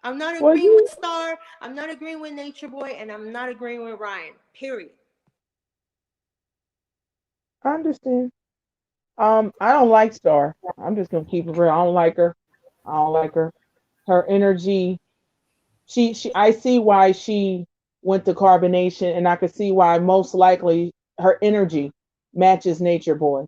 I'm not agreeing with Star. I'm not agreeing with Nature Boy, and I'm not agreeing with Ryan. Period. I understand. I don't like Star. I'm just gonna keep it real. I don't like her. I don't like her. Her energy. I see why she went to carbonation, and I could see why most likely her energy matches Nature Boy.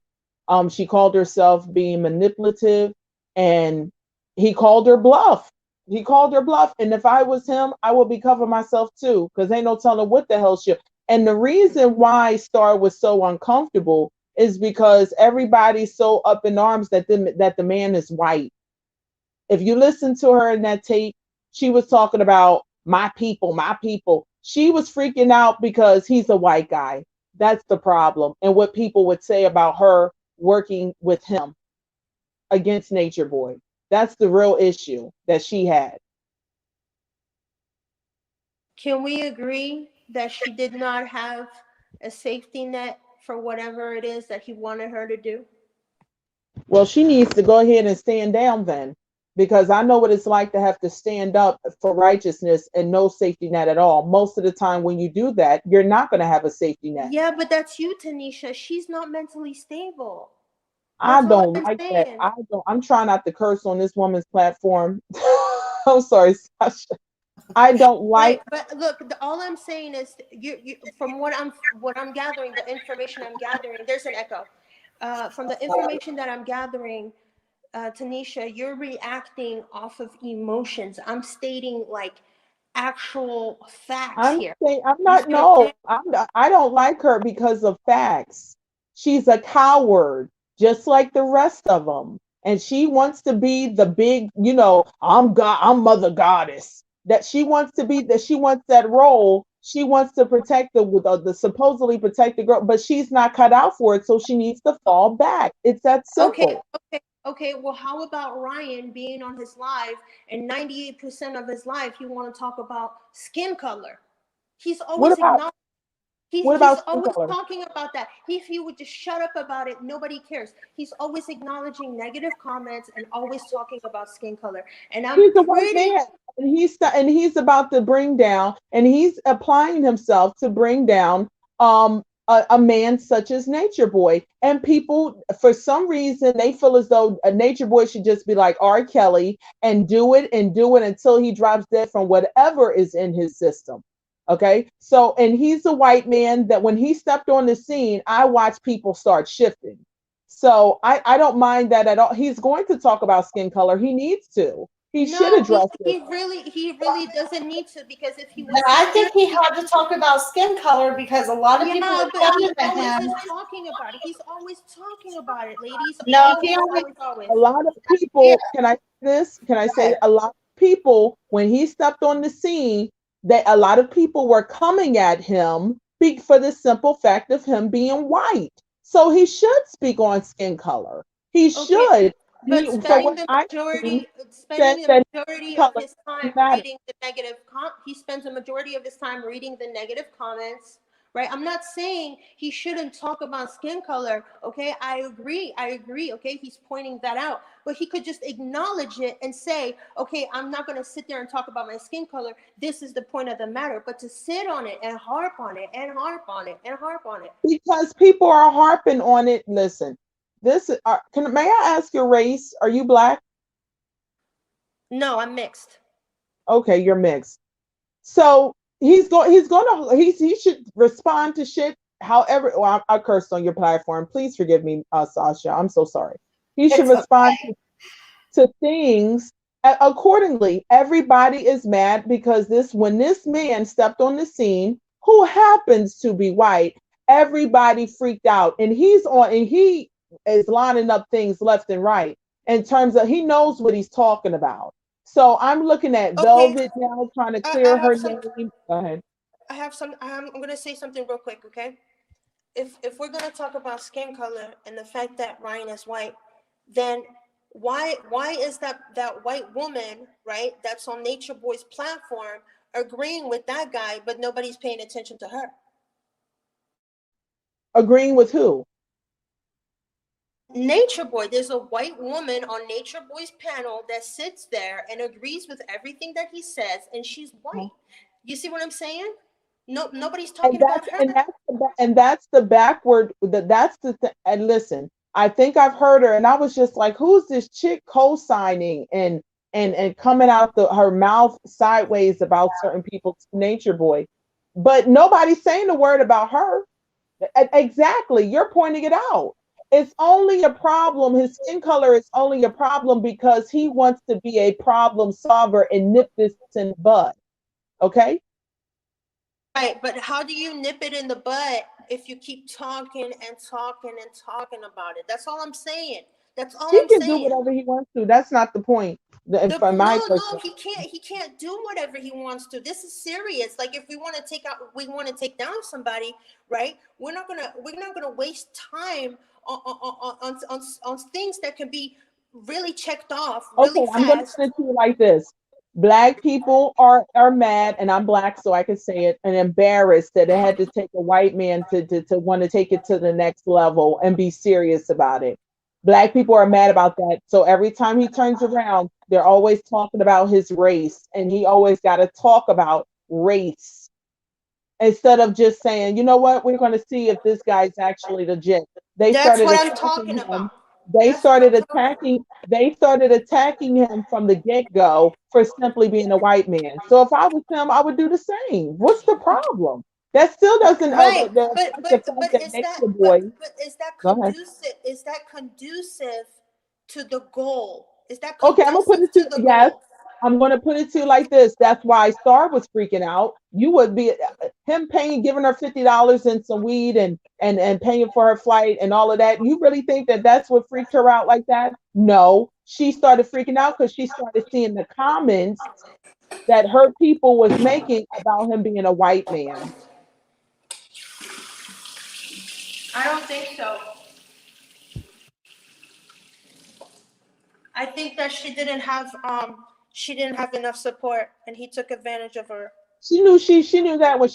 She called herself being manipulative, and he called her bluff. He called her bluff. And if I was him, I would be covering myself too, because ain't no telling what the hell she. And the reason why Star was so uncomfortable is because everybody's so up in arms that the man is white. If you listen to her in that tape, she was talking about my people, my people. She was freaking out because he's a white guy. That's the problem. And what people would say about her working with him against Nature Boy. That's the real issue that she had. Can we agree that she did not have a safety net for whatever it is that he wanted her to do? Well, she needs to go ahead and stand down then, because I know what it's like to have to stand up for righteousness and no safety net at all. Most of the time when you do that, you're not going to have a safety net. Yeah, but that's you, Tanisha. She's not mentally stable. I don't like that. I'm trying not to curse on this woman's platform. I'm sorry, Sasha. I don't like. But look, all I'm saying is, you from what I'm gathering, the information I'm gathering. There's an echo. From the information that I'm gathering, Tanisha, you're reacting off of emotions. I'm stating like actual facts here. I don't like her because of facts. She's a coward, just like the rest of them. And she wants to be the big, I'm God, I'm Mother Goddess. That she wants to be, that she wants that role. She wants to protect the supposedly protect the girl, but she's not cut out for it, so she needs to fall back. It's that simple. Okay. Well, how about Ryan being on his live, and 98% of his life you want to talk about skin color? He's always He's always talking about that. If he would just shut up about it, nobody cares. He's always acknowledging negative comments and always talking about skin color. And he's a white man, and he's about to bring down, and he's applying himself to bring down a man such as Nature Boy. And people, for some reason, they feel as though a Nature Boy should just be like R. Kelly and do it until he drops dead from whatever is in his system. Okay. So, and he's a white man that when he stepped on the scene, I watched people start shifting. So I don't mind that at all. He's going to talk about skin color. He needs to. He should No, address it. he really doesn't need to, because if he But was I sit there, think he had to talk about skin color because a lot of people yeah, are but he coming at always him. is talking about it. He's always talking about it, ladies. No, Always, he only always. A lot of yeah. people, can I say this? Can I say a lot of people, when he stepped on the scene, that a lot of people were coming at him for the simple fact of him being white. So he should speak on skin color. He Okay, should. but From what I seen, said spending the that majority of color his time doesn't matter. reading the negative he spends the majority of his time reading the negative comments, right? I'm not saying he shouldn't talk about skin color, okay? I agree, okay? He's pointing that out, but he could just acknowledge it and say, okay, I'm not going to sit there and talk about my skin color. This is the point of the matter. But to sit on it and harp on it and harp on it and harp on it. Because people are harping on it. Listen, may I ask your race? Are you black? No, I'm mixed. Okay, you're mixed. So he should respond to shit however. Well, I cursed on your platform. Please forgive me, Sasha. I'm so sorry. He should It's respond to things accordingly. Everybody is mad because when this man stepped on the scene, who happens to be white, everybody freaked out, and he is lining up things left and right in terms of he knows what he's talking about. So I'm looking at Okay, Velvet now, trying to I clear her have some. name. Go ahead. I'm gonna say something real quick, okay? If we're gonna talk about skin color and the fact that Ryan is white, then why is that white woman, right, that's on Nature Boy's platform agreeing with that guy, but nobody's paying attention to her? Agreeing with who? Nature Boy, there's a white woman on Nature Boy's panel that sits there and agrees with everything that he says, and she's white. You see what I'm saying? No, nobody's And talking about her. that's the backward. That's the thing. And listen, I think I've heard her, and I was just like, "Who's this chick co-signing and coming out her mouth sideways about certain people?" Nature Boy, but nobody's saying a word about her. Exactly, you're pointing it out. It's only a problem. His skin color is only a problem because he wants to be a problem solver and nip this in the bud. Okay. Right, but how do you nip it in the butt if you keep talking and talking and talking about it? That's all I'm saying. That's all He I'm can do saying. whatever he wants to. That's not the point. From my No, person. he can't do whatever he wants to. This is serious. Like if we want to we want to take down somebody, right? We're not gonna waste time on things that can be really checked off really Okay, I'm gonna fast. put it to you like this. Black people are mad, and I'm black, so I can say it, and embarrassed that it had to take a white man to want to take it to the next level and be serious about it. Black people are mad about that. So every time he turns around, they're always talking about his race, and he always got to talk about race instead of just saying, you know what, we're going to see if this guy's actually legit. They That's started what I'm attacking talking him. about. That's what I'm talking about. They started attacking him from the get-go for simply being a white man. So if I was him, I would do the same. What's the problem? That still doesn't Right, affect the fact that Nature Boy. but is that Go ahead. conducive? Is that conducive to the goal? Is that Okay, I'm gonna put conducive it to to the yes. goal? I'm gonna put it to you like this. That's why Star was freaking out. You would be him giving her $50 and some weed and paying for her flight and all of that. You really think that that's what freaked her out like that? No, she started freaking out because she started seeing the comments that her people was making about him being a white man. I don't think so. I think that she didn't have enough support, and he took advantage of her. She knew that when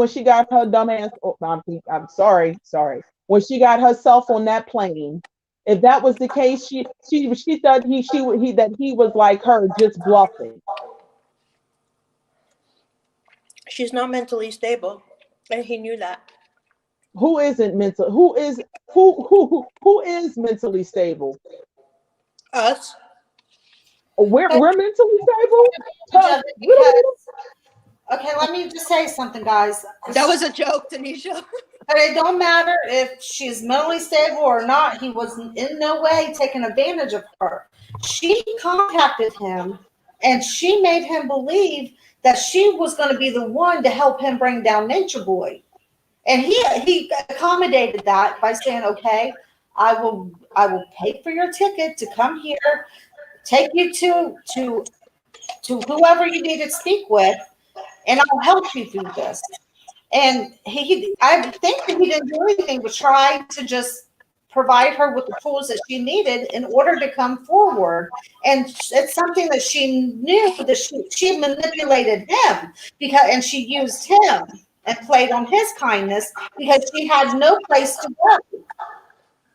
she got her dumb ass. Oh, I'm sorry. When she got herself on that plane, if that was the case, she thought he was like her, just bluffing. She's not mentally stable, and he knew that. Who isn't mental? Who is mentally stable? Us. We're mentally stable. Judge it What are we because Okay, let me just say something, guys. That was a joke, Tanisha. But it don't matter if she's mentally stable or not. He was in no way taking advantage of her. She contacted him and she made him believe that she was going to be the one to help him bring down Nature Boy. And he accommodated that by saying, "Okay, I will pay for your ticket to come here, take you to whoever you need to speak with, and I'll help you through this." And I think that he didn't do anything but try to just provide her with the tools that she needed in order to come forward. And it's something that she knew that she manipulated him and she used him and played on his kindness because she had no place to go.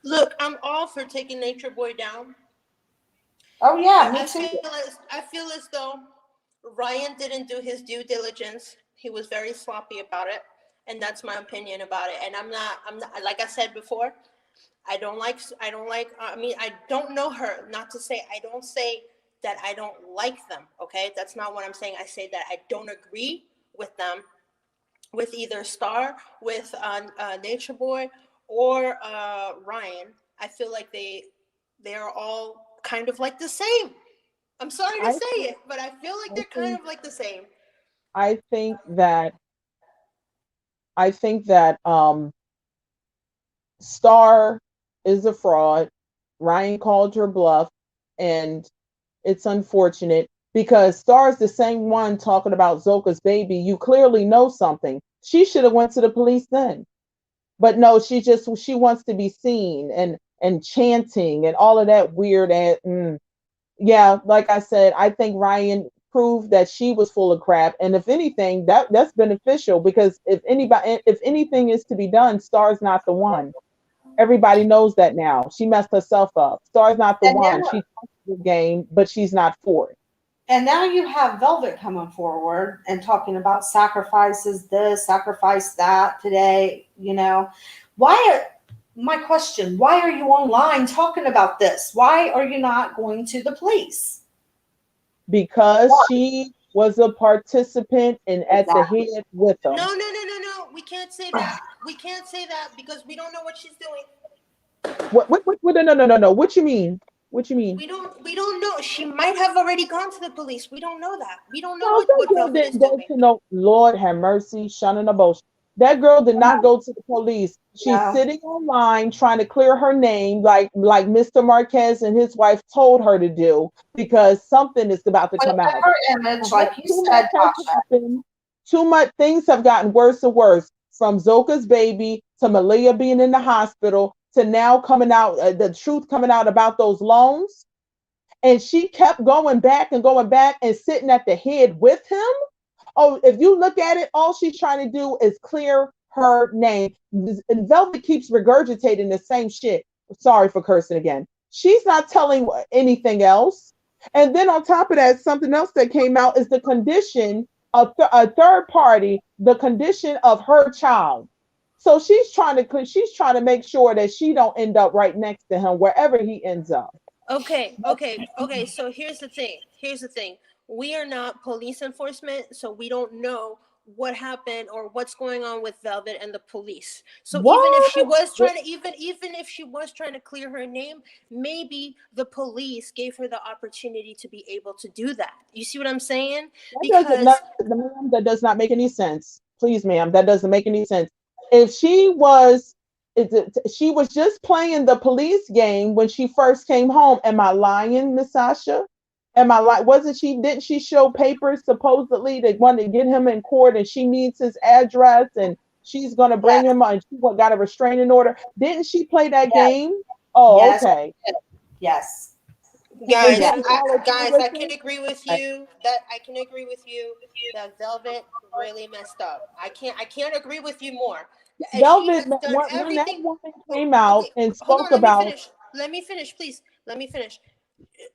Look, I'm all for taking Nature Boy down. Oh yeah, I me too. feel as though Ryan didn't do his due diligence. He was very sloppy about it, and that's my opinion about it. And I'm not like I said before, I mean, I don't know her, not to say I don't say that I don't like them, okay? That's not what I'm saying. I say that I don't agree with them, with either Star, with Nature Boy, or Ryan. I feel like they are all kind of like the same. I'm sorry to I say think, it, but I feel like I they're kind think, of like the same. I think that, I think that, Star is a fraud. Ryan called her bluff, and it's unfortunate because Star's the same one talking about Zoka's baby. You clearly know something. She should have went to the police then. But no, she wants to be seen and chanting and all of that weird yeah, like I said, I think Ryan proved that she was full of crap. And if anything, that's beneficial because if anything is to be done, Star's not the one. Everybody knows that now. She messed herself up. Star's not the And one. now She's the game, but she's not for it. And now you have Velvet coming forward and talking about sacrifices this, sacrifice that today. My question, why are you online talking about this? Why are you not going to the police? Because Why? she was a participant and at the Exactly. head with No, them. no, no, no, no. We can't say that. We can't say that because we don't know what she's doing. No, no, no, no. What you mean? What you mean? We don't know. She might have already gone to the police. We don't know that. We don't know No, what that girl Velvet is didn't go doing. to no Lord have mercy, shunning a bush. That girl did not go to the police. She's No. sitting online trying to clear her name, like Mr. Marquez and his wife told her to do, because something is about to But come out. her image, like you Too much said, has Tasha, happened. Too much things have gotten worse and worse. From Zoka's baby to Malia being in the hospital to now coming out, the truth coming out about those loans. And she kept going back and sitting at the head with him. Oh, if you look at it, all she's trying to do is clear her name. And Velvet keeps regurgitating the same shit. Sorry for cursing again. She's not telling anything else. And then on top of that, something else that came out is the condition of a third party, the condition of her child. So she's trying to make sure that she don't end up right next to him wherever he ends up. Okay. So here's the thing. We are not police enforcement, so we don't know what happened or what's going on with Velvet and the police. So even if What? she was trying to even if she was trying to clear her name, maybe the police gave her the opportunity to be able to do that. You see what I'm saying? That doesn't Because not, ma'am, that does not make any sense. Please, ma'am, that doesn't make any sense. If she was just playing the police game when she first came home. Am I lying, Miss Sasha? Am I like? Wasn't she? Didn't she show papers supposedly that wanted to get him in court, and she needs his address, and she's gonna bring yes, him on. She got a restraining order. Didn't she play that yes, game? Oh, yes, okay. yes, And guys, yes. didn't Paula deal guys, with I it? can agree with But you that Velvet really messed up. I can't agree with you more. She Velvet, has done when that everything. woman Oh, came out okay, and hold spoke on. Let me about, finish. Please. Let me finish.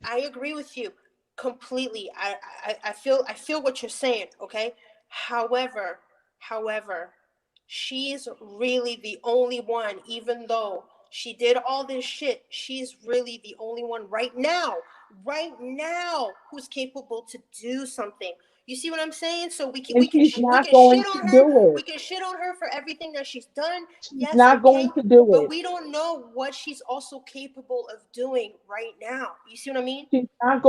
I agree with you completely. I feel what you're saying. Okay. However, however, she's really the only one. Even though she did all this shit, she's really the only one right now, who's capable to do something. You see what I'm saying? So we can And she's not going to do we it. can shit on her for everything that she's done. She's Yes, not okay, going to do but it. we don't know what she's also capable of doing right now. You see what I mean? She's not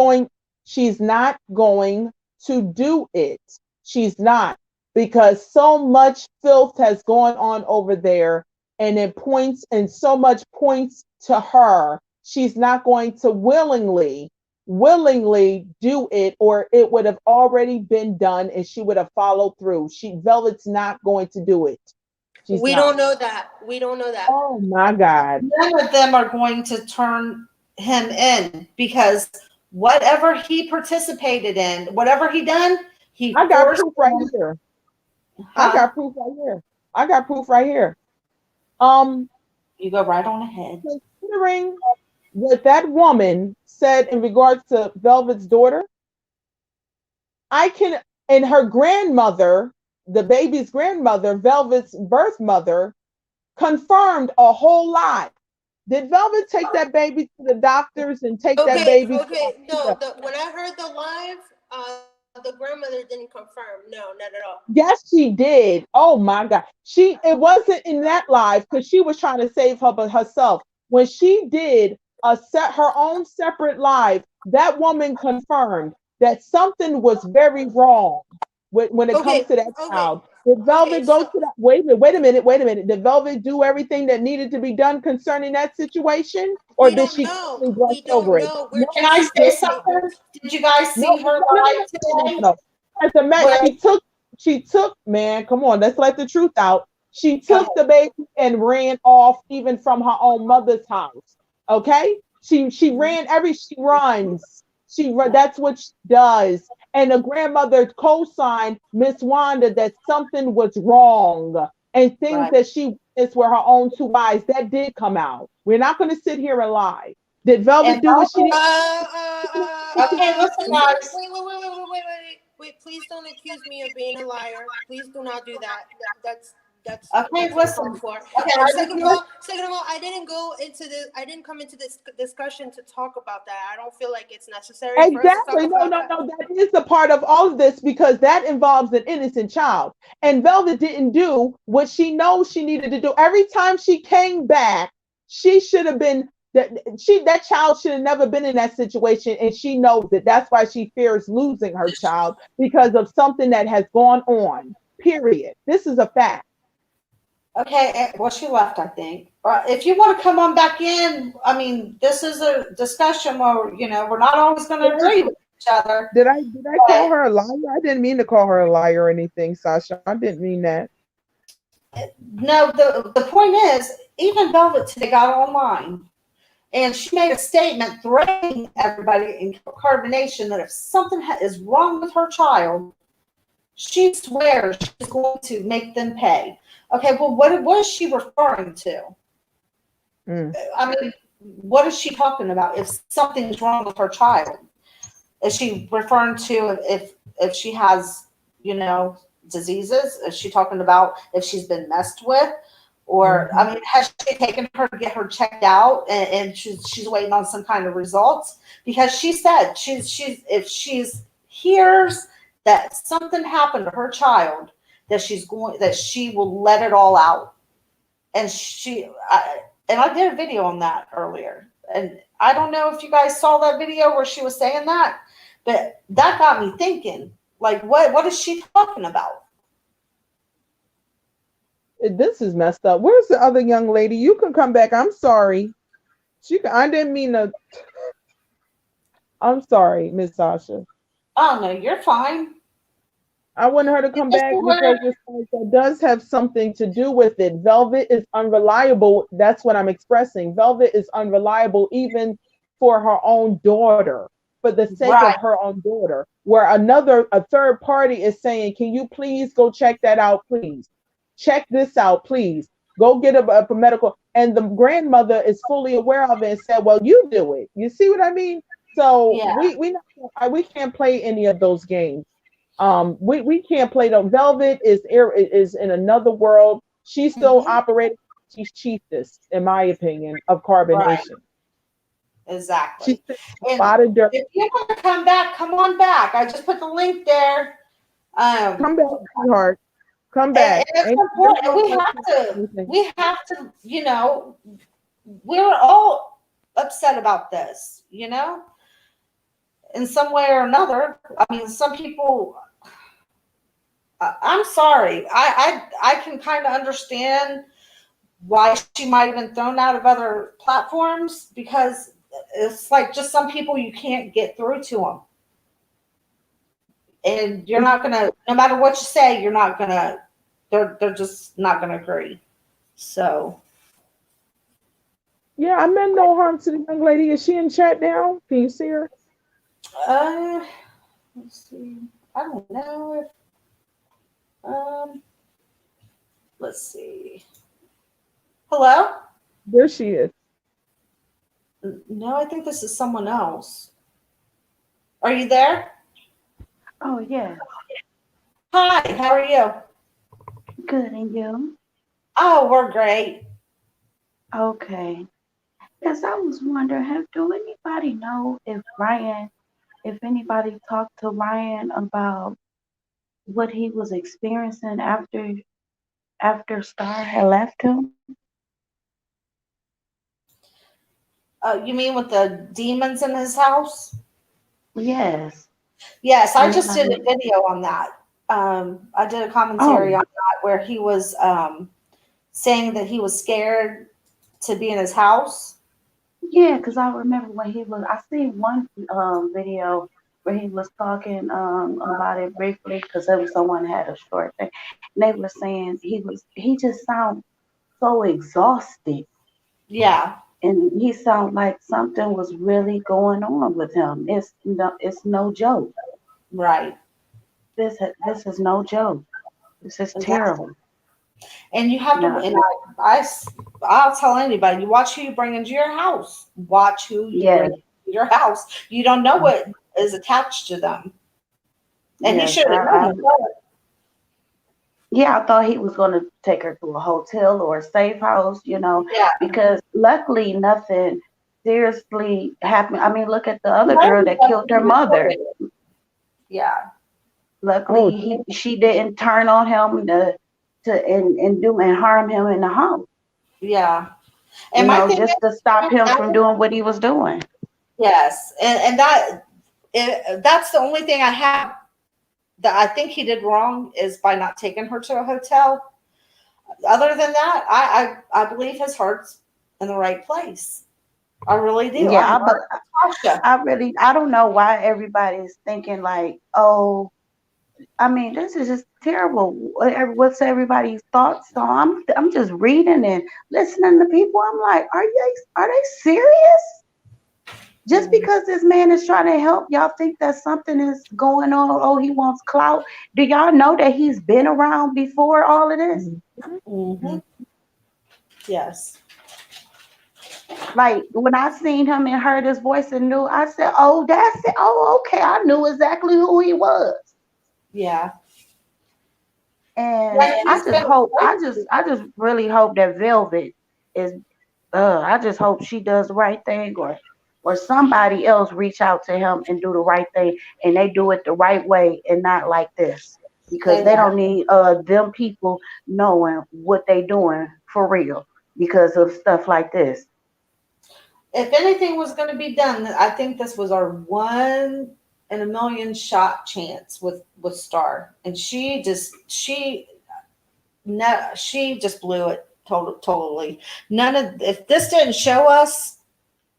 going to do it. She's not, because so much filth has gone on over there, and it points, and so much points to her. She's not going to willingly do it, or it would have already been done and she would have followed through. Velvet's not going to do it. We don't know that. We don't know that. Oh my God. None of them are going to turn him in, because whatever he participated in, whatever he done, I got proof right here. I got proof right here. You go right on ahead. Considering what that woman said in regards to Velvet's daughter, and her grandmother, the baby's grandmother, Velvet's birth mother, confirmed a whole lot. Did Velvet take that baby to the doctors and take that baby? Okay, no. When I heard the live, the grandmother didn't confirm. No, not at all. Yes, she did. Oh my God. It wasn't in that live because she was trying to save herself. When she did her own separate live, that woman confirmed that something was very wrong when it comes to that child. Did Velvet go to that? Wait a minute. Did Velvet do everything that needed to be done concerning that situation? Or did she brush over it? Can I say something? Did you guys see her live today? No. As a matter, she took, man, come on, let's let the truth out. She took the baby and ran off even from her own mother's house. Okay? She runs. That's what she does. And the grandmother co-signed Miss Wanda that something was wrong, and things that she witnessed with her own two eyes, that did come out. We're not going to sit here and lie. Did Velvet do what she did? Okay, listen, guys. Wait, please don't accuse me of being a liar. Please do not do that. That's okay. Listen. Okay, second of all, I didn't come into this discussion to talk about that. I don't feel like it's necessary. Exactly. No. That is a part of all of this, because that involves an innocent child. And Velvet didn't do what she knows she needed to do. Every time she came back, she should have been that child should have never been in that situation, and she knows it. That's why she fears losing her child, because of something that has gone on. Period. This is a fact. Okay, well, she left, I think. If you want to come on back in, I mean, this is a discussion where, we're not always going to agree with each other. Did I call her a liar? I didn't mean to call her a liar or anything, Sasha. I didn't mean that. No, the point is, even Velvet today got online, and she made a statement threatening everybody in Carb Nation that if something is wrong with her child, she swears she's going to make them pay. Okay, well, what is she referring to? I mean, what is she talking about? If something's wrong with her child, is she referring to if she has, diseases? Is she talking about if she's been messed with? Or, I mean, has she taken her to get her checked out and she's waiting on some kind of results? Because she said if she's hears that something happened to her child, that she will let it all out. And I did a video on that earlier. And I don't know if you guys saw that video where she was saying that, but that got me thinking, like, what is she talking about? This is messed up. Where's the other young lady? You can come back. I'm sorry. I didn't mean to. I'm sorry, Miss Sasha. Oh, no, you're fine. I want her to come back because that does have something to do with it. Velvet is unreliable. That's what I'm expressing. Velvet is unreliable even for her own daughter, for the sake of her own daughter, where a third party is saying, can you please go check that out, please? Check this out, please. Go get a medical. And the grandmother is fully aware of it and said, well, you do it. You see what I mean? So we can't play any of those games. We can't play them. Velvet is in another world. She's still operating. She's chiefess, in my opinion, of Carb Nation. Exactly. She's a lot of dirt. If you want to come back, come on back. I just put the link there. Come back, sweetheart. Come and back. it's Ain't important. anything. We have to, you know, we're all upset about this, you know, in some way or another. I mean, some people, I'm sorry. I can kind of understand why she might have been thrown out of other platforms, because it's like just some people you can't get through to them. And you're not going to, no matter what you say, you're not going to, they're just not going to agree. So, Yeah, I meant no harm to the young lady. Is she in chat now? Can you see her? uh, let's see. I don't know if, let's see. Hello? There she is. No, I think this is someone else. Are you there? Oh, yeah. Hi, how are you? Good. And you? Oh, we're great. Okay. Yes, I was wondering, do anybody know if anybody talked to Ryan about what he was experiencing after Star had left him? You mean with the demons in his house? Yes. Yes, I just did a Anybody? video on that. I did a commentary Oh, on that where he was saying that he was scared to be in his house. yeah, because I remember I seen one video where he was talking about it briefly because there was someone had a short thing. And they were saying he just sounded so exhausted. Yeah, And he sounded like something was really going on with him. It's no joke. right. This is no joke. This is Exactly. terrible. And you have to, No, and I'll tell anybody, you watch who you bring into your house. Watch who you bring yes, into your house. You don't know what is attached to them. And he yes. should have known that. Yeah, I thought he was going to take her to a hotel or a safe house, Yeah. because luckily nothing seriously happened. I mean, look at the other Right. girl that killed her mother. Yeah. Luckily, Oh, she didn't turn on him and harm him in the house. Yeah. And my thing Just to stop him from doing what he was doing. yes, and that's the only thing I have that I think he did wrong, is by not taking her to a hotel. Other than that, I believe his heart's in the right place. I really do. Yeah, Tasha. I don't know why everybody's thinking like, oh, I mean, this is just terrible. What's everybody's thoughts? So I'm just reading and listening to people. I'm like, are they serious? Just because this man is trying to help, y'all think that something is going on? Oh, he wants clout. Do y'all know that he's been around before all of this? Mm-hmm. Yes. Like when I seen him and heard his voice and knew, I said, "Oh, that's it. Oh, okay. I knew exactly who he was." Yeah. And Yeah, I he's just been. hope, I just really hope that Velvet is. I just hope she does the right thing, or somebody else reach out to him and do the right thing, and they do it the right way and not like this, because they don't need them people knowing what they doing for real because of stuff like this. If anything was going to be done, I think this was our 1 in a million shot chance with Star, and she just blew it totally. If this didn't show us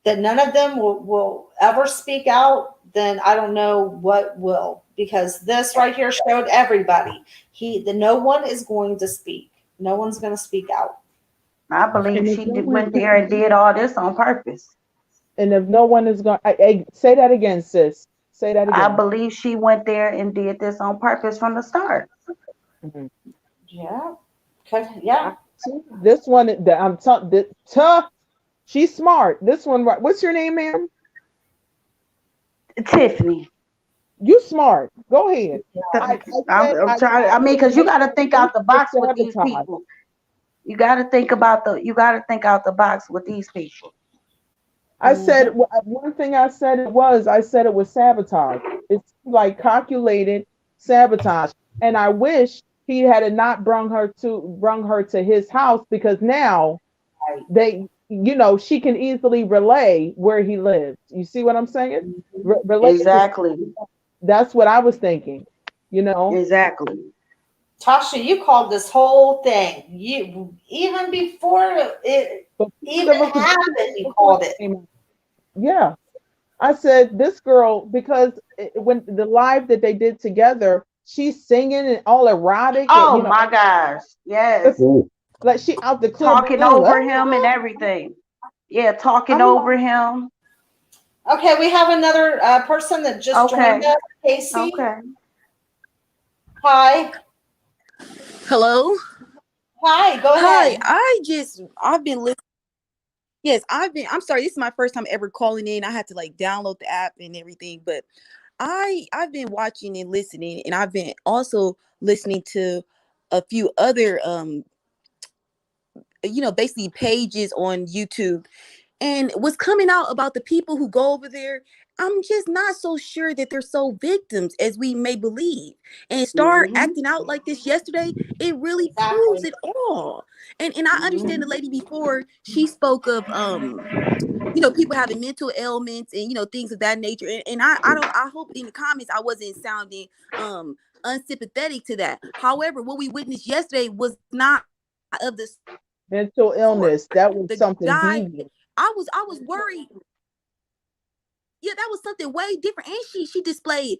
that none of them will ever speak out, then I don't know what will, because this right here showed everybody no one is going to speak. No one's going to speak out. I believe and if she no one, went there and did all this on purpose. and if no one is going, say that again, sis. Say that I again. believe she went there and did this on purpose from the start. Mhm. Yeah. Yeah. This one that I'm talking. She's smart. This one, right? What's your name, ma'am? Tiffany. You smart. Go ahead. I'm trying. I mean, because you got to think out the box with these sabotage. people. You got to think about You got to think out the box with these people. I said one thing. I said it was sabotage. It's like calculated sabotage. And I wish he had not brung her to his house, because now they, she can easily relay where he lives. You see what I'm saying? Relay. Exactly. That's what I was thinking. You know. Exactly. Tasha, you called this whole thing. You even before it even happened, you called it. Yeah. I said, this girl, because when the live that they did together, she's singing and all erotic, Oh and my gosh. Yes. like she out the club Talking going, over him and everything. Yeah, talking I'm over him. Okay, we have another person that just joined Okay. us. Casey. Okay. Hi. Hello. Hi, go ahead. I've been listening. Yes, I'm sorry, this is my first time ever calling in. I had to like download the app and everything, but I've been watching and listening, and I've been also listening to a few other basically pages on YouTube, and what's coming out about the people who go over there, I'm just not so sure that they're so victims as we may believe. And start acting out like this yesterday, it really proves it all. And I understand the lady before, she spoke of people having mental ailments and things of that nature. And I hope in the comments I wasn't sounding unsympathetic to that. However, what we witnessed yesterday was not of this mental illness. That was the something guy. deviant. I was worried. Yeah, that was something way different. And she displayed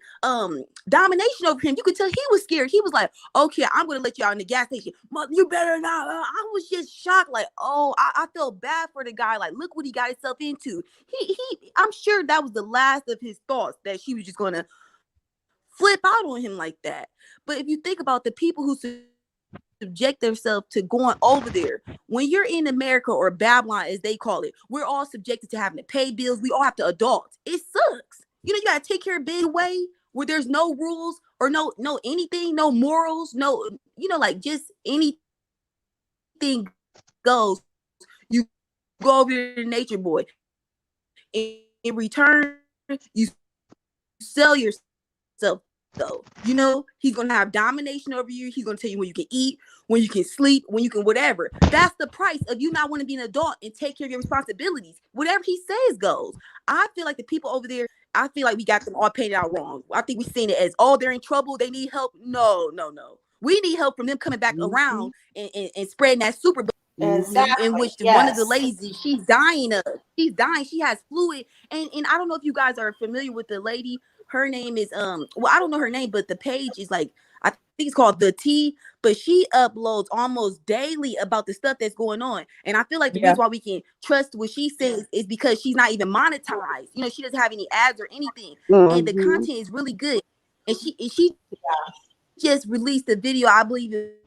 domination over him. You could tell he was scared. He was like, okay, I'm gonna let you out in the gas station. You better not. I was just shocked, like, oh, I felt bad for the guy. Like, look what he got himself into. He I'm sure that was the last of his thoughts, that she was just gonna flip out on him like that. But if you think about the people who subject themselves to going over there. When you're in America, or Babylon as they call it, we're all subjected to having to pay bills. We all have to adult. It sucks. You gotta take care of being away where there's no rules or no anything, no morals, no, like just anything goes. You go over to Nature Boy. In return, you sell yourself. So, he's going to have domination over you. He's going to tell you when you can eat, when you can sleep, when you can whatever. That's the price of you not wanting to be an adult and take care of your responsibilities. Whatever he says goes. I feel like the people over there, I feel like we got them all painted out wrong. I think we've seen it as, oh, they're in trouble, they need help. No. We need help from them coming back around and spreading that super Exactly. in which yes. one of the ladies, she's dying. She has fluid. And I don't know if you guys are familiar with the lady. Her name is I don't know her name, but the page is like, I think it's called The T, but she uploads almost daily about the stuff that's going on. And I feel like the reason why we can trust what she says is because she's not even monetized. She doesn't have any ads or anything. And the content is really good. And she just released a video, I believe it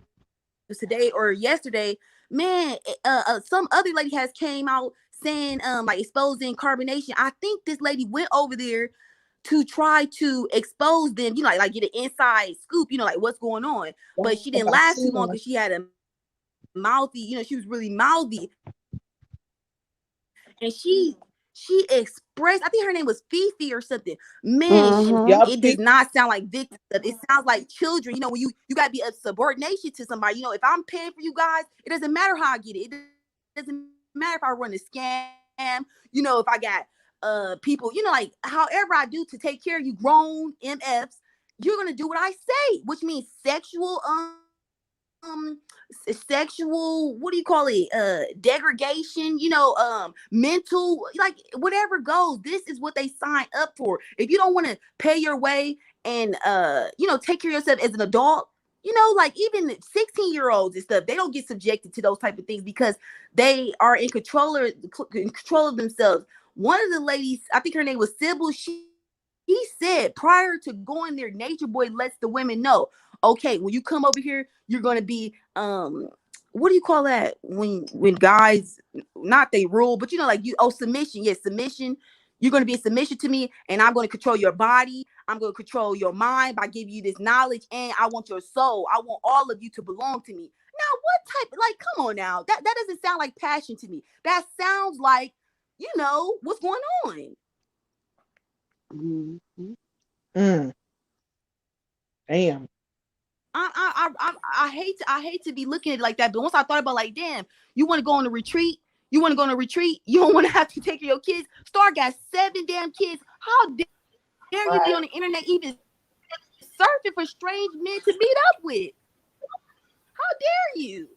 was today or yesterday. Man, some other lady has came out saying like exposing carbonation. I think this lady went over there to try to expose them, like get an inside scoop, like what's going on. But she didn't last too long because she had a mouthy, she was really mouthy. And she expressed, I think her name was Fifi or something. Man, it does not sound like victims. It sounds like children. When you got to be a subordination to somebody. If I'm paying for you guys, it doesn't matter how I get it. It doesn't matter if I run a scam, if I got people, like however I do to take care of you grown MFs, you're gonna do what I say, which means sexual what do you call it, degradation, mental, like whatever goes. This is what they sign up for. If you don't want to pay your way and take care of yourself as an adult, like even 16-year-olds and stuff, they don't get subjected to those type of things because they are in control of themselves. One of the ladies, I think her name was Sybil, he said prior to going there, Nature Boy lets the women know, okay, when you come over here, you're gonna be what do you call that? When guys, not they rule, but like submission. Yes, submission. You're gonna be in submission to me, and I'm gonna control your body. I'm gonna control your mind by giving you this knowledge, and I want your soul. I want all of you to belong to me. Now, what type? Like, come on now. That doesn't sound like passion to me. That sounds like, what's going on. Damn. I hate to be looking at it like that, but once I thought about like, damn, you want to go on a retreat? You want to go on a retreat? You don't want to have to take care of your kids. Star got 7 damn kids. How dare you be on the internet even surfing for strange men to meet up with? How dare you?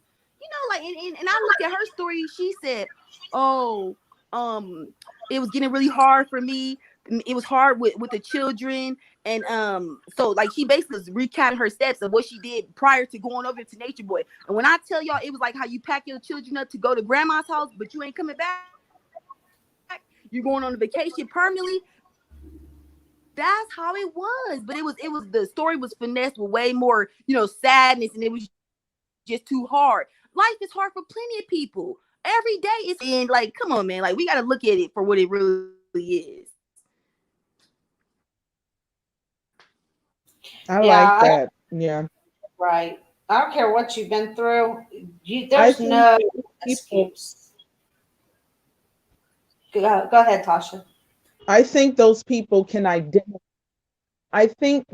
You know, like, and I look at her story. She said, "Oh, it was getting really hard for me. It was hard with the children, and so like she basically was recounting her steps of what she did prior to going over to Nature Boy. And when I tell y'all, it was like how you pack your children up to go to grandma's house, but you ain't coming back. You're going on a vacation permanently. That's how it was. But it was the story was finessed with way more, you know, sadness, and it was just too hard. Life is hard for plenty of people. Every day it's in like, come on, man. Like we got to look at it for what it really is. I Yeah, like that. Yeah. Right. I don't care what you've been through. I There's think no people, excuse. Go ahead, Tasha. I think those people can identify. I think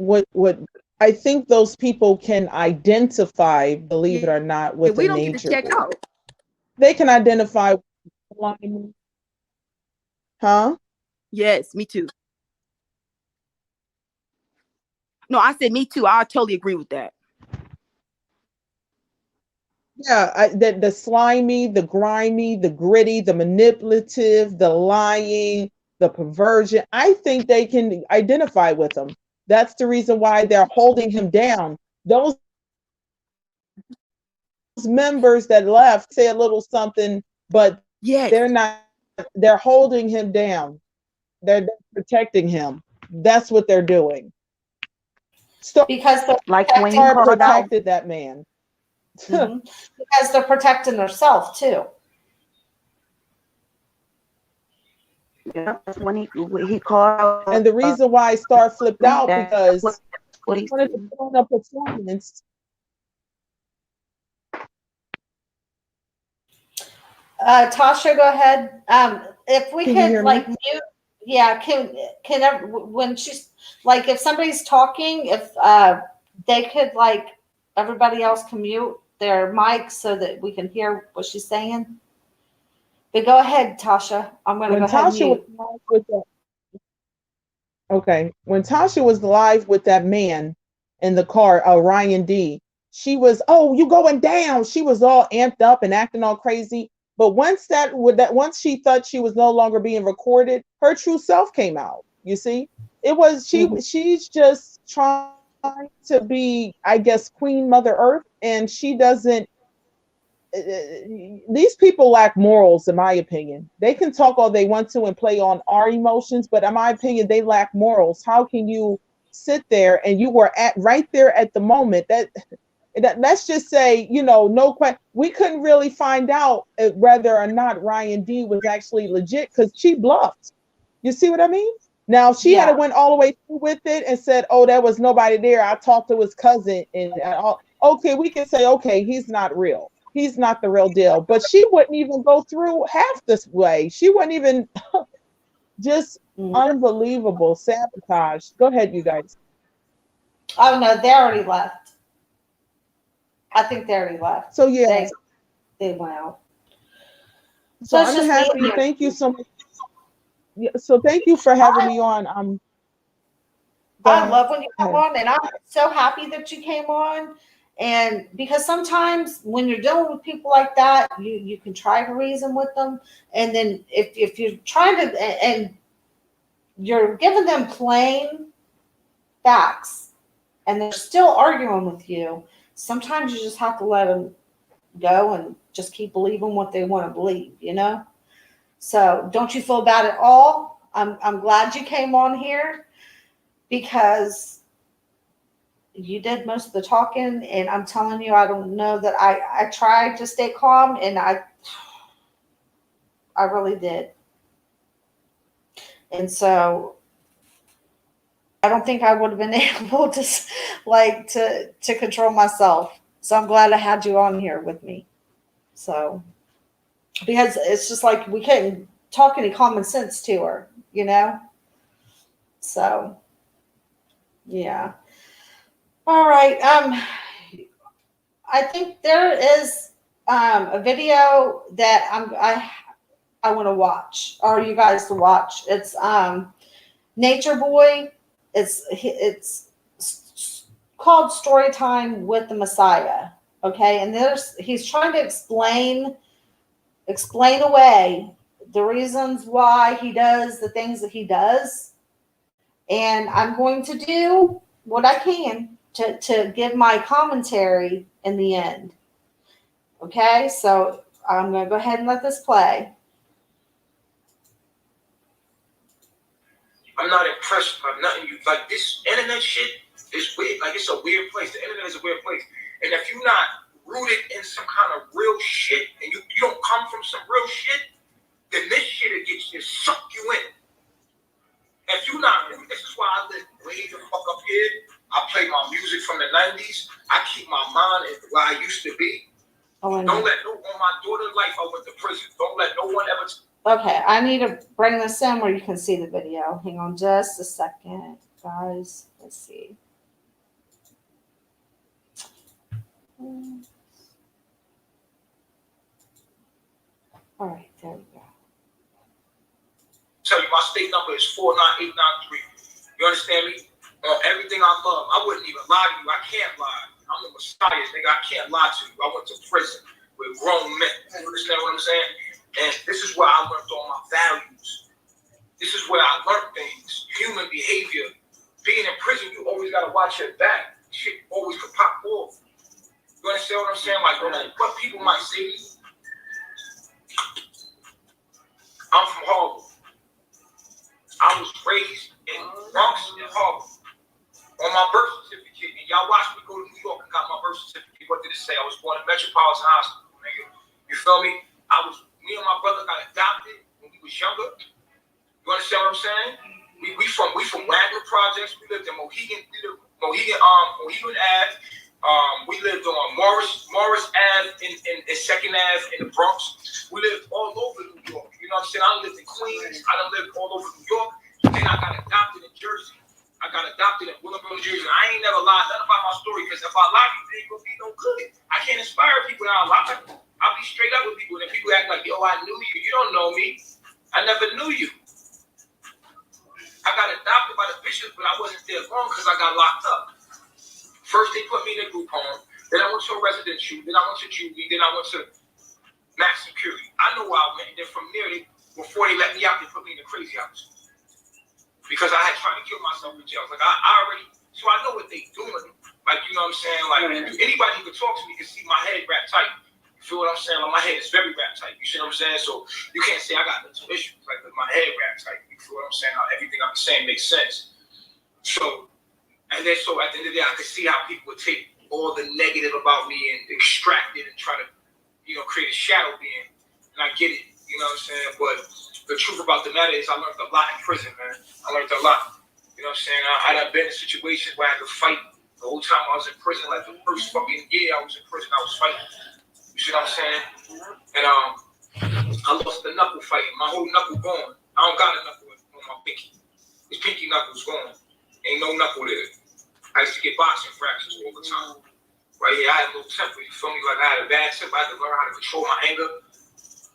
I think those people can identify, believe it or not, with We a don't get to nature check boy. out. They can identify with, huh? Yes, me too. No, I said me too. I totally agree with that. Yeah, the slimy, the grimy, the gritty, the manipulative, the lying, the perversion. I think they can identify with them. That's the reason why they're holding him down. Those members that left say a little something, but Yes. they're not. They're holding him down. They're protecting him. That's what they're doing. Because they're Like when you Star called out, protected that man. Mhm. Because they're protecting themselves too. yeah, that's when he called out, And the reason why Star flipped out that's because what he he wanted said. to put on a performance. Tasha, go ahead. If we Can you could hear like me? mute, yeah, when she's like, if somebody's talking, if they could like everybody else can mute their mic so that we can hear what she's saying. But go ahead, Tasha. I'm gonna When go ahead and Tasha was mute. live with that, okay, when Tasha was live with that man in the car, Ryan D, she was, oh, you going down. She was all amped up and acting all crazy. But once she thought she was no longer being recorded, her true self came out. You see, it was she's just trying to be, I guess, Queen Mother Earth, and she doesn't. These people lack morals, in my opinion. They can talk all they want to and play on our emotions, but in my opinion, they lack morals. How can you sit there and you were at right there at the moment that let's just say, you know, no question, we couldn't really find out whether or not Ryan D was actually legit because she bluffed. You see what I mean? Now she had Yeah. went all the way through with it and said, "Oh, there was nobody there. I talked to his cousin and all." Okay, we can say, okay, he's not real. He's not the real deal. But she wouldn't even go through half this way. She wouldn't even just unbelievable sabotage. Go ahead, you guys. Oh no, they already left. I think they already left. So yeah, They went out. so So it's I'm just happy. me. Thank you so much. Yeah, so thank you for having me on. I love when you come ahead. on, and I'm so happy that you came on. And because sometimes when you're dealing with people like that, you can try to reason with them, and then if you're trying to and you're giving them plain facts, and they're still arguing with you, sometimes you just have to let them go and just keep believing what they want to believe. You know. So don't you feel bad at all. I'm glad you came on here because you did most of the talking, and I'm telling you, I don't know that I tried to stay calm, and I really did. And so I don't think I would have been able to to control myself. So I'm glad I had you on here with me. So because it's just like we couldn't talk any common sense to her, you know? So yeah. All right. I think there is a video that I want to watch, or you guys to watch. It's Nature Boy. It's called Story Time with the Messiah. Okay, and he's trying to explain away the reasons why he does the things that he does, and I'm going to do what I can to give my commentary in the end. Okay, so I'm going to go ahead and let this play. I'm not impressed by nothing. You like this internet shit is weird. Like it's a weird place. The internet is a weird place. And if you're not rooted in some kind of real shit, and you don't come from some real shit, then this shit will just suck you in. If you're not rooted, this is why I live way the fuck up here. I play my music from the 90s. I keep my mind in where I used to be. Don't let on my daughter's life I went to prison. Don't let no one ever. Okay, I need to bring this in where you can see the video. Hang on just a second, guys. Let's see. All right, there we go. Tell you my state number is 49893. You understand me? Everything I love, I wouldn't even lie to you. I can't lie. I'm the Messiah, nigga. I can't lie to you. I went to prison with grown men. You understand what I'm saying? And this is where I learned all my values. This is where I learned things. Human behavior. Being in prison, you always gotta watch your back. Shit always could pop off. You understand what I'm saying? Like, no matter what people might say to you. I'm from Harlem. I was raised in Bronx and Harlem. On my birth certificate, and y'all watched me go to New York and got my birth certificate. What did it say? I was born in Metropolitan Hospital, nigga. You feel me? Me and my brother got adopted when we was younger. You understand what I'm saying? We from Wagner Projects. We lived in Mohegan Ave. We lived on Morris Ave and Second Ave in the Bronx. We lived all over New York. You know what I'm saying? I lived in Queens. I done lived all over New York. Then I got adopted in Jersey. I got adopted in Willoughby, New Jersey. I ain't never lied nothing about my story because if I lie, it ain't gonna be no good. I can't inspire people that I lie. I'll be straight up with people, and if people act like, yo, I knew you. You don't know me. I never knew you. I got adopted by the bishop, but I wasn't there long because I got locked up. First, they put me in a group home. Then I went to a residential. Then I went to juvie. Then I went to max security. I know where I went. And then from there, before they let me out, they put me in the crazy house. Because I had tried to kill myself in jail. Like, I already, so I know what they doing. Like, you know what I'm saying? Like, anybody who can talk to me can see my head wrapped tight. You feel what I'm saying? Like, my head is very wrapped tight. You see what I'm saying? So you can't say I got mental issues. Like, with my head wrapped tight. You feel what I'm saying? How everything I'm saying makes sense. So, and then so at the end of the day, I could see how people would take all the negative about me and extract it and try to, you know, create a shadow being. And I get it. You know what I'm saying? But the truth about the matter is I learned a lot in prison, man. I learned a lot. You know what I'm saying? I've been in situations where I had to fight. The whole time I was in prison, like the first fucking year I was in prison, I was fighting. You see what I'm saying? And I lost the knuckle fighting. My whole knuckle gone. I don't got a knuckle on my pinky. This pinky knuckle's gone. Ain't no knuckle there. I used to get boxing fractures all the time. Right here, I had a little temper. You feel me? Like I had a bad temper. I had to learn how to control my anger.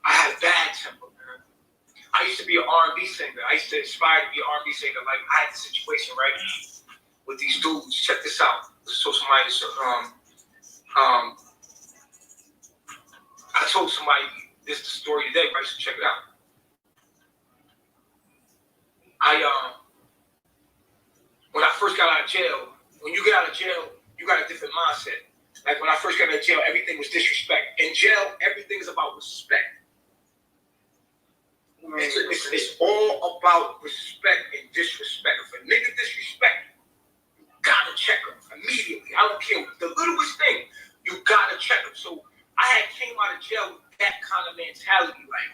I had a bad temper, man. I used to be an R&B singer. I used to aspire to be an R&B singer. Like I had the situation, right, with these dudes. Check this out. So somebody, I told somebody this the story today, right? So check it out. When I first got out of jail, when you get out of jail, you got a different mindset. Like when I first got out of jail, everything was disrespect. In jail, everything is about respect. It's all about respect and disrespect. If a nigga disrespect you, gotta check him immediately. I don't care. The littlest thing, you gotta check him. So I came out of jail with that kind of mentality. Like,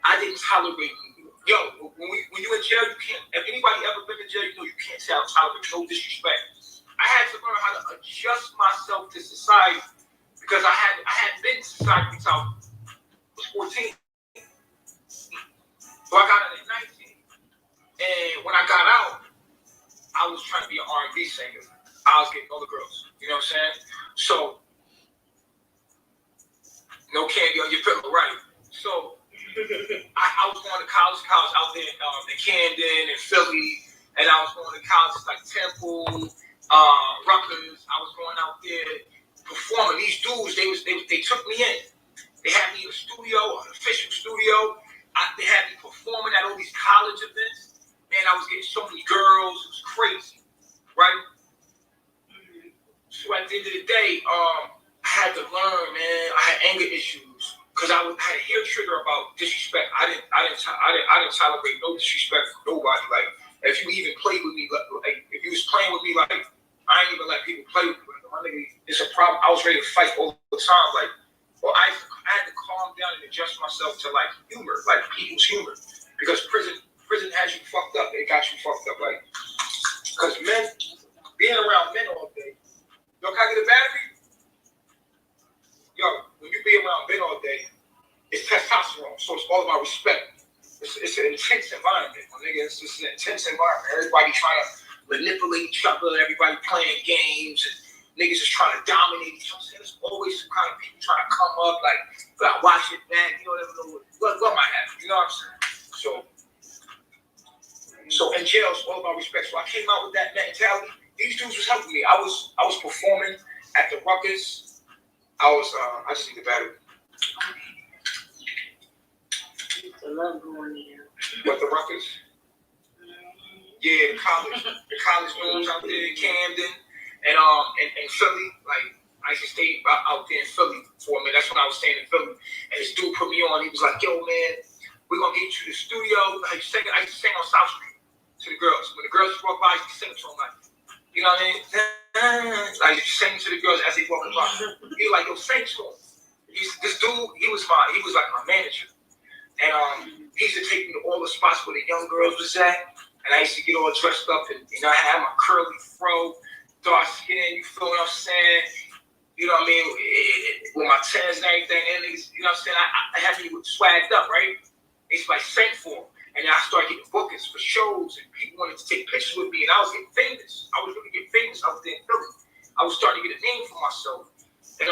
I didn't tolerate you. Yo, when you're in jail, you can't, if anybody ever been in jail, you know you can't say I tolerate no disrespect. I had to learn how to adjust myself to society because I had been in society since I was 14. So I got out at 19. And when I got out, I was trying to be an R&B singer. I I was getting all the girls. You know what I'm saying? So, no candy on your pillow, right? So, I was going to college out there in Camden and Philly, and I was going to colleges like Temple, Rutgers. I was going out there performing. These dudes, they took me in. They had me in a studio, an official studio. They had me performing at all these college events. Man, I was getting so many girls. It was crazy, right? So at the end of the day, I had to learn, man. I had anger issues because I had a hair trigger about disrespect. I didn't tolerate no disrespect from nobody. Like if you even played with me, like if you was playing with me, like I ain't even let people play with me. Like, my nigga, it's a problem. I was ready to fight all the time. Like, well, I had to calm down and adjust myself to like humor, like people's humor, because prison has you fucked up. It got you fucked up, like because men being around men all day. Yo, can I get a battery? Yo, when you be around men all day, it's testosterone, so it's all about respect. It's an intense environment, my nigga. It's just an intense environment. Everybody trying to manipulate each other, everybody playing games, and niggas just trying to dominate each other. There's always some kind of people trying to come up, like, gotta watch it back, you know, what might happen, you know what I'm saying? So in jail, it's all about respect. So I came out with that mentality. These dudes was helping me. I was performing at the Ruckus. I just need the battery. I love going there. What, the Ruckus? Yeah, the college rooms out there in Camden and Philly. Like I used to stay out there in Philly for a minute. That's when I was staying in Philly. And this dude put me on. He was like, "Yo, man, we're gonna get you to the studio." I used to sing on South Street to the girls. When the girls walk by, I used to sing to them like, you know what I mean? I used to sing to the girls as they walk by. He was like, "Yo, sing to them." This dude, he was like my manager. And he used to take me to all the spots where the young girls was at. And I used to get all dressed up and, you know, I had my curly fro, dark skin, you feel what I'm saying? You know what I mean? With my tans and everything. And you know what I'm saying? I had me swagged up, right? They used to like sing for him. And then I started getting bookings for shows and people wanted to take pictures with me. And I was getting famous. I was really getting famous out there in Philly. I was starting to get a name for myself. And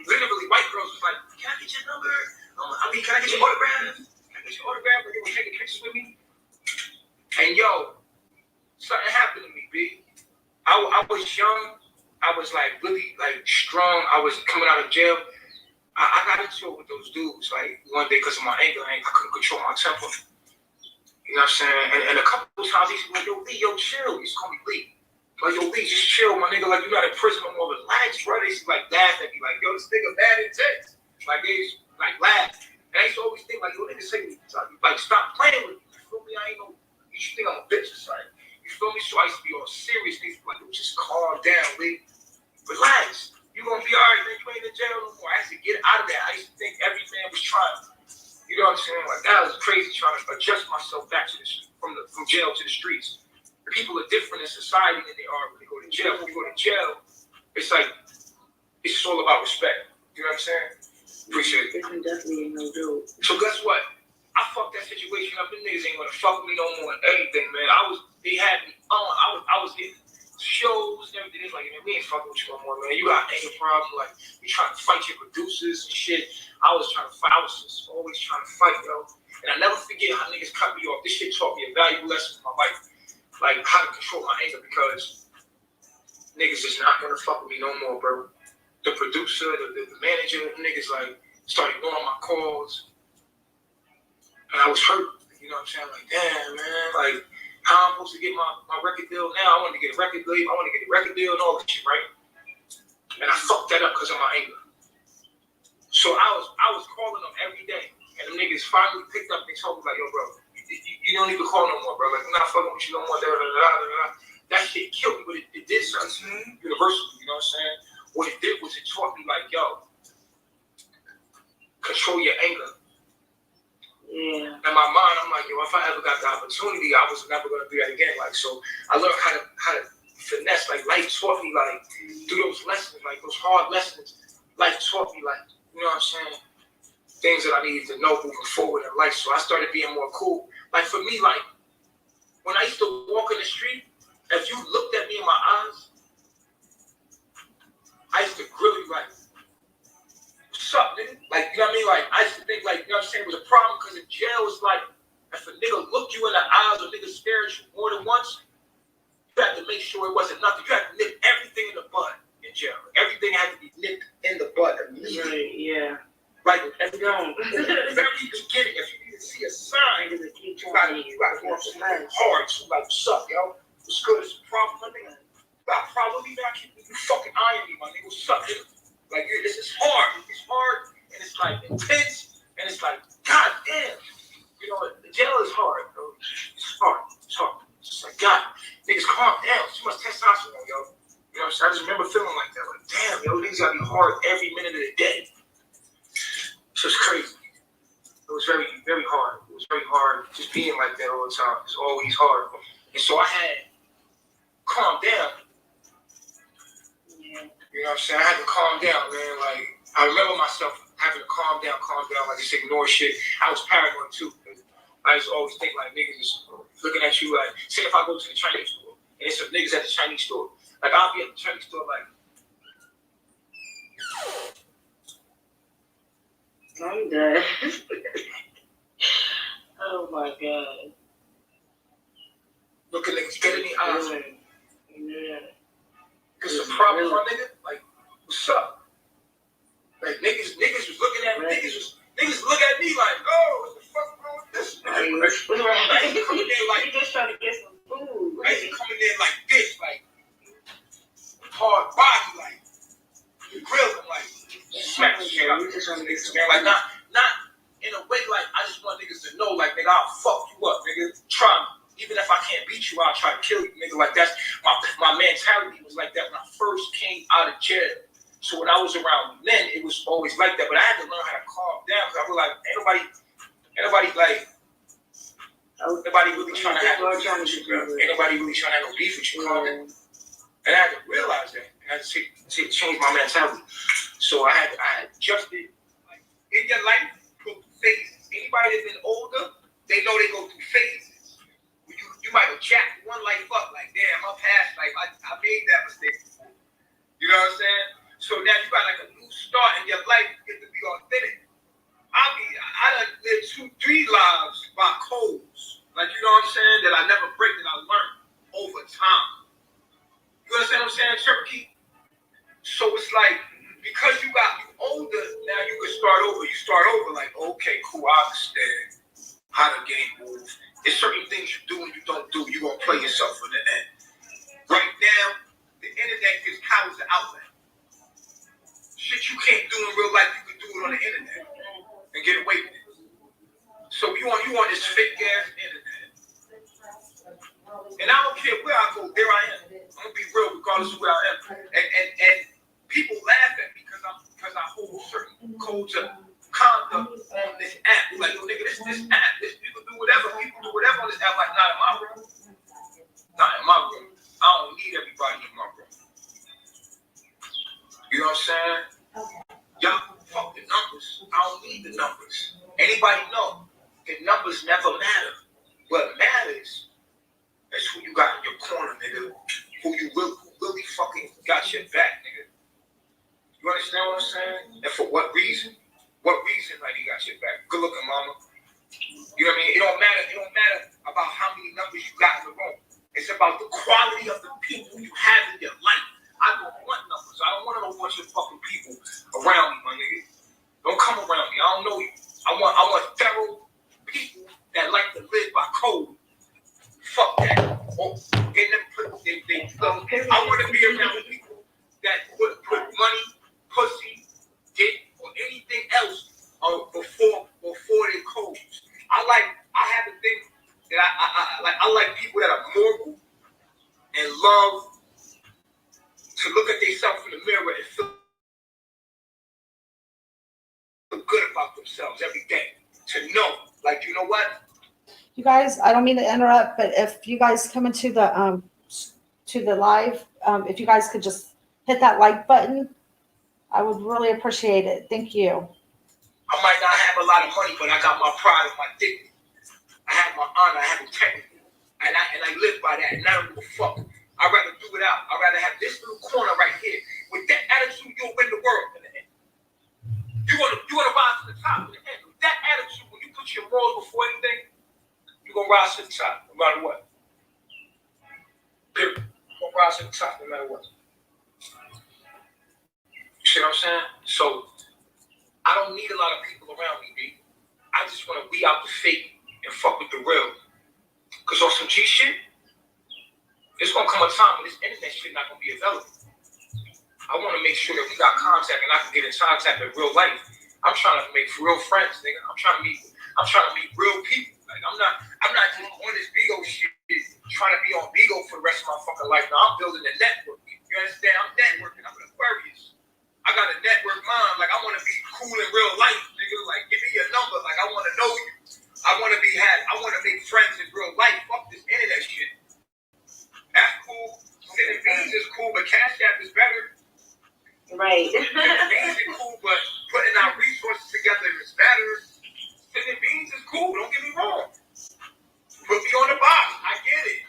literally white girls was like, "Can I get your number? Can I get your autograph? Can I get your autograph?" And they were taking pictures with me. And yo, something happened to me, B. I was young. I was like really like strong. I was coming out of jail. I got into it with those dudes like one day because of my anger. I couldn't control my temper. You know what I'm saying? And a couple of times he said, "Yo, Lee, yo, chill." He used to call me Lee. Like, "Yo, Lee, just chill, my nigga. Like, you're not in prison no more. Relax, bro." They used to like laugh at me, like, "Yo, this nigga bad intense." Like, they used to like laugh. And I used to always think, like, "Yo, niggas say, like, stop playing with me." You feel me? I ain't no, you should think I'm a bitch or something. You feel me? So I used to be all serious. They used to be like, "Yo, just calm down, Lee. Relax. You're going to be all right, man. You ain't in jail no more." I used to get out of that. I used to think every man was trying. You know what I'm saying? Like, that was crazy trying to adjust myself back to from jail to the streets. The people are different in society than they are when they go to jail. When you go to jail, it's like, it's just all about respect. You know what I'm saying? Appreciate it. It's definitely no joke. So guess what? I fucked that situation up. Them niggas ain't gonna fuck with me no more than anything, man. They had me on. I was getting shows and everything. It's like, "Man, we ain't fucking with you no more, man. You got anger problems. Like, you trying to fight your producers and shit." I was trying to fight. I was just always trying to fight, yo. And I never forget how niggas cut me off. This shit taught me a valuable lesson in my life. Like, how to control my anger, because niggas is not gonna fuck with me no more, bro. The producer, the manager, niggas like started ignoring my calls. And I was hurt. You know what I'm saying? Like, damn, man. Like, how I'm supposed to get my record deal now? I wanted to get a record deal. I want to get a record deal and all that shit, right? And I fucked that up because of my anger. So I was calling them every day. And the niggas finally picked up and told me, like, "Yo, bro, you don't even call no more, bro. Like, I'm not fucking with you no more." That shit killed me, but it did something universally, you know what I'm saying? What it did was it taught me, like, yo, control your anger. Yeah. In my mind, I'm like, yo, if I ever got the opportunity, I was never gonna do that again. Like, so I learned how to finesse. Like, life taught me, like, through those lessons, like those hard lessons, life taught me, like, you know what I'm saying? Things that I needed to know moving forward in life. So I started being more cool. Like, for me, like, when I used to walk in the street, if you looked at me in my eyes, I used to really like, what's up, nigga? Like, you know what I mean? Like, I used to think, like, you know what I'm saying, it was a problem because in jail, it's like, if a nigga looked you in the eyes or nigga stared at you more than once, you had to make sure it wasn't nothing. You had to nip everything in the bud in jail. Everything had to be nipped in the bud immediately. Yeah. Like, everything. Very beginning, if you need to see a sign, you gotta go up something hard. So, like, what's up, yo? What's good? It's a problem, my nigga. Got a problem, even I keep you fucking eyeing me, my nigga. What's up, nigga? Like, this is hard. It's hard, and it's like intense, and it's like, god damn. You know, the jail is hard, bro. It's hard. It's hard. It's just like, God, niggas calm down. Too much testosterone, yo. You know what I'm saying? I just remember feeling like that. Like, damn, yo, niggas gotta be hard every minute of the day. It's just crazy. It was very, very hard. It was very hard just being like that all the time. It's always hard. And so I had calmed down. You know what I'm saying? I had to calm down, man. Like, I remember myself having to calm down, like just ignore shit. I was paranoid too. I used to always think like niggas is looking at you like, say if I go to the Chinese store and there's some niggas at the Chinese store, like I'll be at the Chinese store like, I'm dead. Oh my God. looking niggas dead in the eyes. Yeah. Cause the problem, my nigga, like, what's up? Like niggas was looking at me, niggas look at me like, oh, what the fuck wrong with this? I used to come in there like, You just trying to get some food. I used to come in there like this, like hard body, like you grill them, like smack the shit out of niggas, man. Like not in a way like I just want niggas to know, like nigga, I'll fuck you up, nigga. Try me. Even if I can't beat you, I'll try to kill you, nigga. Like that's my mentality was like that when I first came out of jail. So when I was around men, it was always like that. But I had to learn how to calm down because I was like, ain't nobody really trying to have no beef with you, bro. Ain't nobody really trying to have no beef with you, calm down. And I had to realize that. I had to change my mentality. So I had adjusted. Like in your life, go through phases. Anybody that's been older, they know they go through phases. You might have jacked one life up, like damn, my past life, I made that mistake. You know what I'm saying? So now you got like a new start in your life. You get to be authentic. I done lived 2-3 lives by codes. Like, you know what I'm saying? That I never break, that I learned over time. You understand what I'm saying, Cherokee? So it's like, because you older, now you can start over. You start over like, okay, cool, I understand how the game moves. There's certain things you do and you don't do. You're going to play yourself in the end. Right now, the internet gives cowards an outlet. Shit you can't do in real life, you can do it on the internet and get away with it. So you on this fake ass internet. And I don't care where I go, there I am. I'm gonna be real regardless of where I am. And people laugh at me because I hold certain codes of conduct on this app. Like, yo, nigga, this app, people do whatever on this app, like not in my room. Not in my room. I don't need everybody in my room. You know what I'm saying? Y'all fuck the numbers. I don't need the numbers. Anybody know the numbers never matter. What matters is who you got in your corner, nigga. Who really fucking got your back, nigga. You understand what I'm saying? And for what reason? What reason like he got your back? Good looking, mama. You know what I mean? It don't matter about how many numbers you got in the room. It's about the quality of the people you have in your life. I don't want numbers. I don't want a bunch of fucking people around me, my nigga. Don't come around me. I don't know you. I want thorough people that like to live by code. Fuck that. Oh, I want to be around people that would put money, pussy, dick, or anything else before their codes. I have a thing that I like people that are moral and love to look at themselves in the mirror and feel good about themselves every day. To know, like, you know what? You guys, I don't mean to interrupt, but if you guys come into the live, if you guys could just hit that like button, I would really appreciate it. Thank you. I might not have a lot of money, but I got my pride and my dignity. I have my honor, I have integrity, and I live by that. And I don't give a fuck. I'd rather do it out. I'd rather have this little corner right here with that attitude rise to the top, no matter what. Period. We're gonna rise to the top, no matter what. You see what I'm saying? So I don't need a lot of people around me, B. I just want to weed out the fake and fuck with the real. Cause on some G shit, there's gonna come a time when this internet shit not gonna be available. I want to make sure that we got contact and I can get in contact in real life. I'm trying to make real friends, nigga. I'm trying to meet real people. Like I'm not just on this Bigo shit, trying to be on Bigo for the rest of my fucking life. Now I'm building a network. You understand? I'm networking. I'm an Aquarius. I got a network mind. Like I want to be cool in real life, nigga. Like give me your number. Like I want to know you. I want to make friends in real life. Fuck this internet shit. That's cool. Sending beans is cool, but Cash App is better. Right. Sending beans is cool, but putting our resources together is better. Sending beans is cool. Don't get me wrong. Put me on the box. I get it.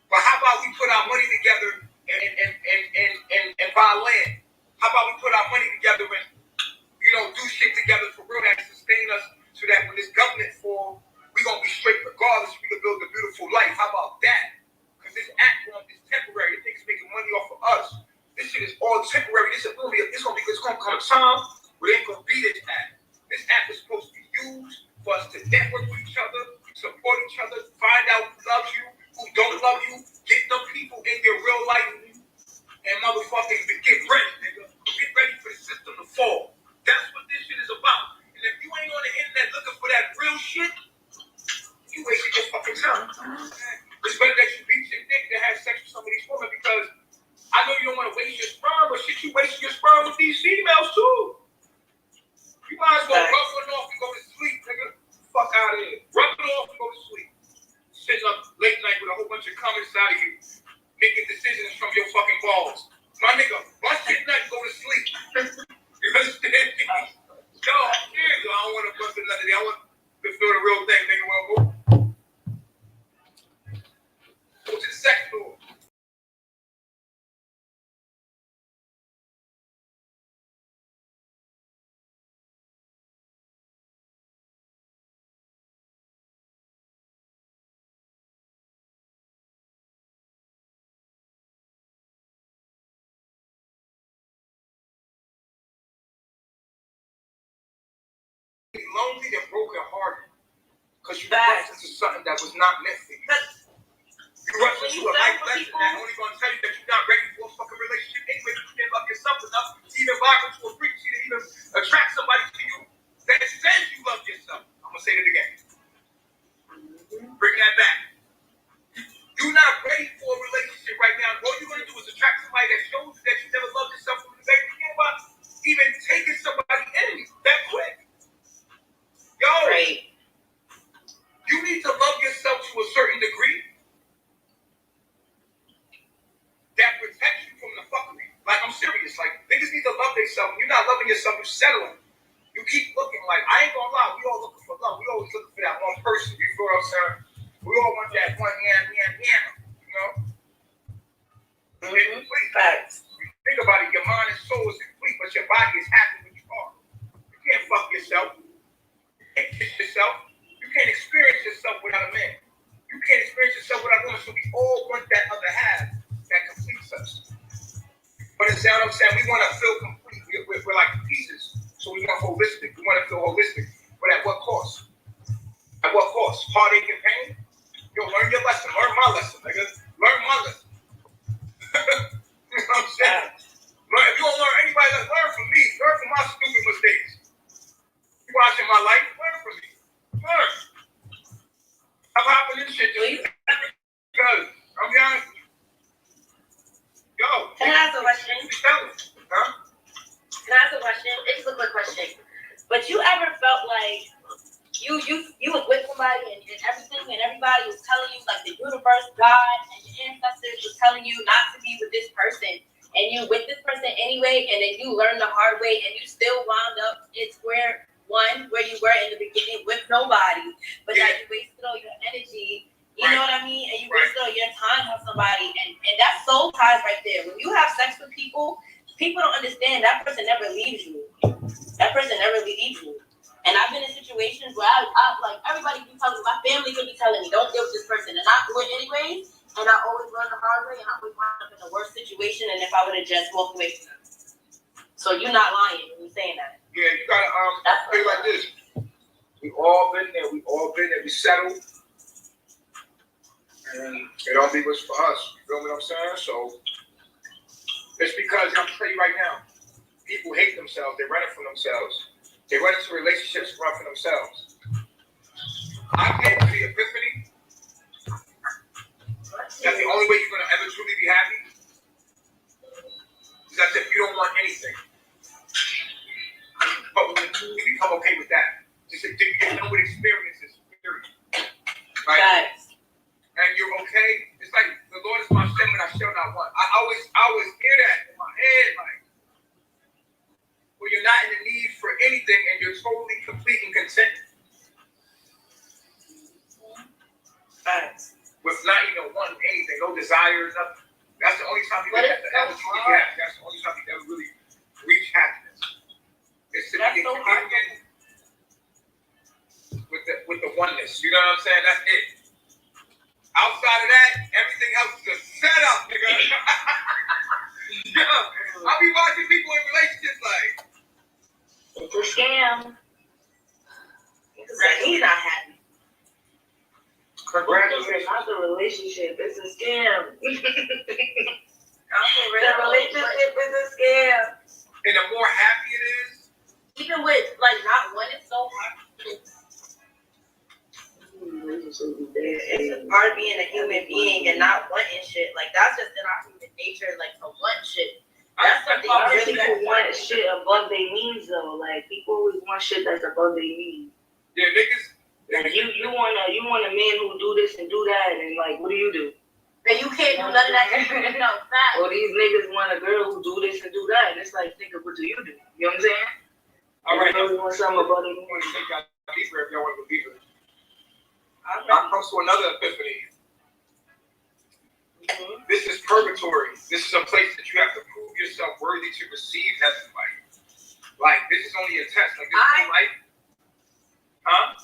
But how about we put our money together and buy land? How about we put our money together and do shit together for real that sustain us so that when this government falls, we're gonna be straight regardless. We can build a beautiful life. How about that? Because this act is temporary. The niggas making money off of us. This shit is all temporary. It's gonna come a time where they ain't gonna be this act. This act is supposed to be used for us to network with each other, support each other, find out who loves you, who don't love you, get them people in your real life, and motherfucking get ready, nigga. Get ready for the system to fall. That's what this shit is about. And if you ain't on the internet looking for that real shit, you wasting your fucking time. It's better that you beat your dick than have sex with some of these women because I know you don't want to waste your sperm, but shit, you wasting your sperm with these females too. You might as well rub one off and go to sleep, nigga. Fuck out of here. Rub it off and go to sleep. Sitting up late night with a whole bunch of cum inside of you, making decisions from your fucking balls. My nigga, bust your nut and go to sleep. You understand? Yo, I'm serious. I don't want to bust a nut today. I want to feel the real thing, nigga. Go to the second floor. Lonely and broken hearted because you rushed into something that was not meant for you. You rushed into a life lesson that only going to tell you that you're not ready for a fucking relationship anyway. You can't love yourself enough to even vibe into a frequency to even attract somebody to you that says you love yourself. I'm going to say it again. Bring that back. You're not ready for a relationship right now. All you're going to do is attract somebody that shows you that you never loved yourself from the very beginning about even taking somebody in that quick. Yo, right. You need to love yourself to a certain degree that protects you from the fuckery. Like, I'm serious. Like, niggas need to love themselves. You're not loving yourself, you're settling. You keep looking like, I ain't gonna lie, we all looking for love. We always looking for that one person. You feel what I'm saying? We all want that one, you know? Mm-hmm. Complete. Facts. Think about it. Your mind and soul is complete, but your body is happy when you are. You can't fuck yourself. You can't kiss yourself. You can't experience yourself without a man. You can't experience yourself without a woman. So we all want that other half that completes us. But it's what I'm saying. We want to feel complete. We're like pieces. So we want holistic. We want to feel holistic. But at what cost? At what cost? Heartache and pain? Yo, learn your lesson. Learn my lesson, nigga. Learn my lesson. You know what I'm saying? If you don't learn anybody, learn from me. Learn from my stupid mistakes. You watching my life? Learn from me. Learn. I'm hopping this shit just because I'm young. Yo. Can I ask a question? Huh? Can I ask a question? It's a quick question. But you ever felt like you was with somebody and everything and everybody was telling you, like the universe, God, and your ancestors was telling you not to be with this person, and you with this person anyway, and then you learned the hard way, and you still wound up in square one where you were in the beginning with nobody, but that you wasted all your energy. You know what I mean? And you wasted all your time with somebody, and that's soul ties right there. When you have sex with people don't understand that person never leaves you. That person never leaves you. And I've been in situations situations where I like everybody be telling me, my family could be telling me, don't deal with this person, and I do it anyways. And I always learn the hard way, and I always wind up in the worst situation. And if I would have just walked away from them, so you're not lying when you're saying that. Yeah, you gotta play like this. We all been there. We settled. And it only was for us. You feel what I'm saying? So it's because I'm gonna tell you right now, people hate themselves. They run it from themselves. They run into relationships and run for themselves. I came to the epiphany that the only way you're gonna ever truly be happy is that if you don't want anything. But when you become okay with that, just you get done with experiences, period. Right? Guys. And you're okay. It's like the Lord is my shepherd, I shall not want. I always hear that in my head, like when you're not in the need for anything and you're totally complete and content. Guys. With not even wanting anything, no desires, nothing. That's the only time you ever truly be happy. That's the only time you ever really reach happiness. It's to be in communion with the oneness. You know what I'm saying? That's it. Outside of that, everything else is a setup, nigga. I'll be watching people in relationships like it's a scam. He's not happy. congratulations. Not the relationship. It's a scam. The relationship is a scam. And the more happy it is, even with like not wanting so hard. It's a part of being a human being and not wanting shit. Like that's just in our human nature, like to want shit. That's something you really People gotta want shit above their means though. Like people always want shit that's above their means. yeah, niggas. Like you want a man who do this and do that, and like what do? and you can't do none of that shit. No, fact. Or these niggas want a girl who do this and do that, and it's like, think of what do? You know what I'm saying? All right, You want something above their I'm going to means. take y'all deeper if y'all want to go deeper. I come to another epiphany. This is purgatory. This is a place that you have to prove yourself worthy to receive heaven. Like this is only a test. Like this is life. Huh?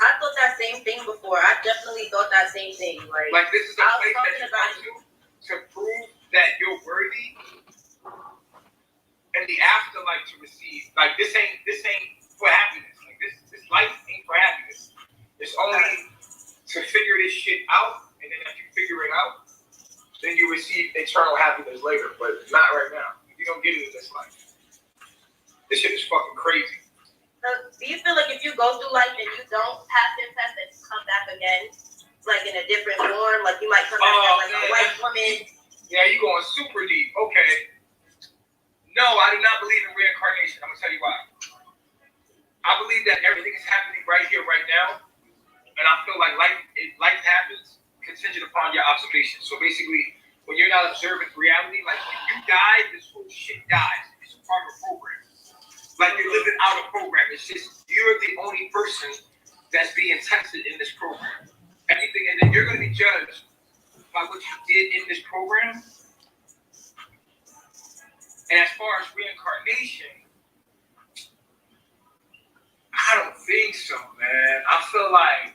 I thought that same thing before. I definitely thought that same thing. Like this is a I was place that talking you about come to prove that you're worthy and the afterlife to receive. Like this ain't for happiness. Like this life ain't for happiness. It's only to figure this shit out, and then if you figure it out, then you receive eternal happiness later. But not right now. You don't get it in this life. This shit is fucking crazy. Do you feel like if you go through life and you don't pass this test, that you come back again, like in a different form? Like you might come back as like a white woman. Yeah, you going super deep. Okay. No, I do not believe in reincarnation. I'm gonna tell you why. I believe that everything is happening right here, right now, and I feel like life happens contingent upon your observation. So basically, when you're not observing reality, like when you die, this whole shit dies. It's a part of a program. Like you're living out a program. It's just you're the only person that's being tested in this program. Everything, and then you're going to be judged by what you did in this program. And as far as reincarnation, I don't think so, man. I feel like,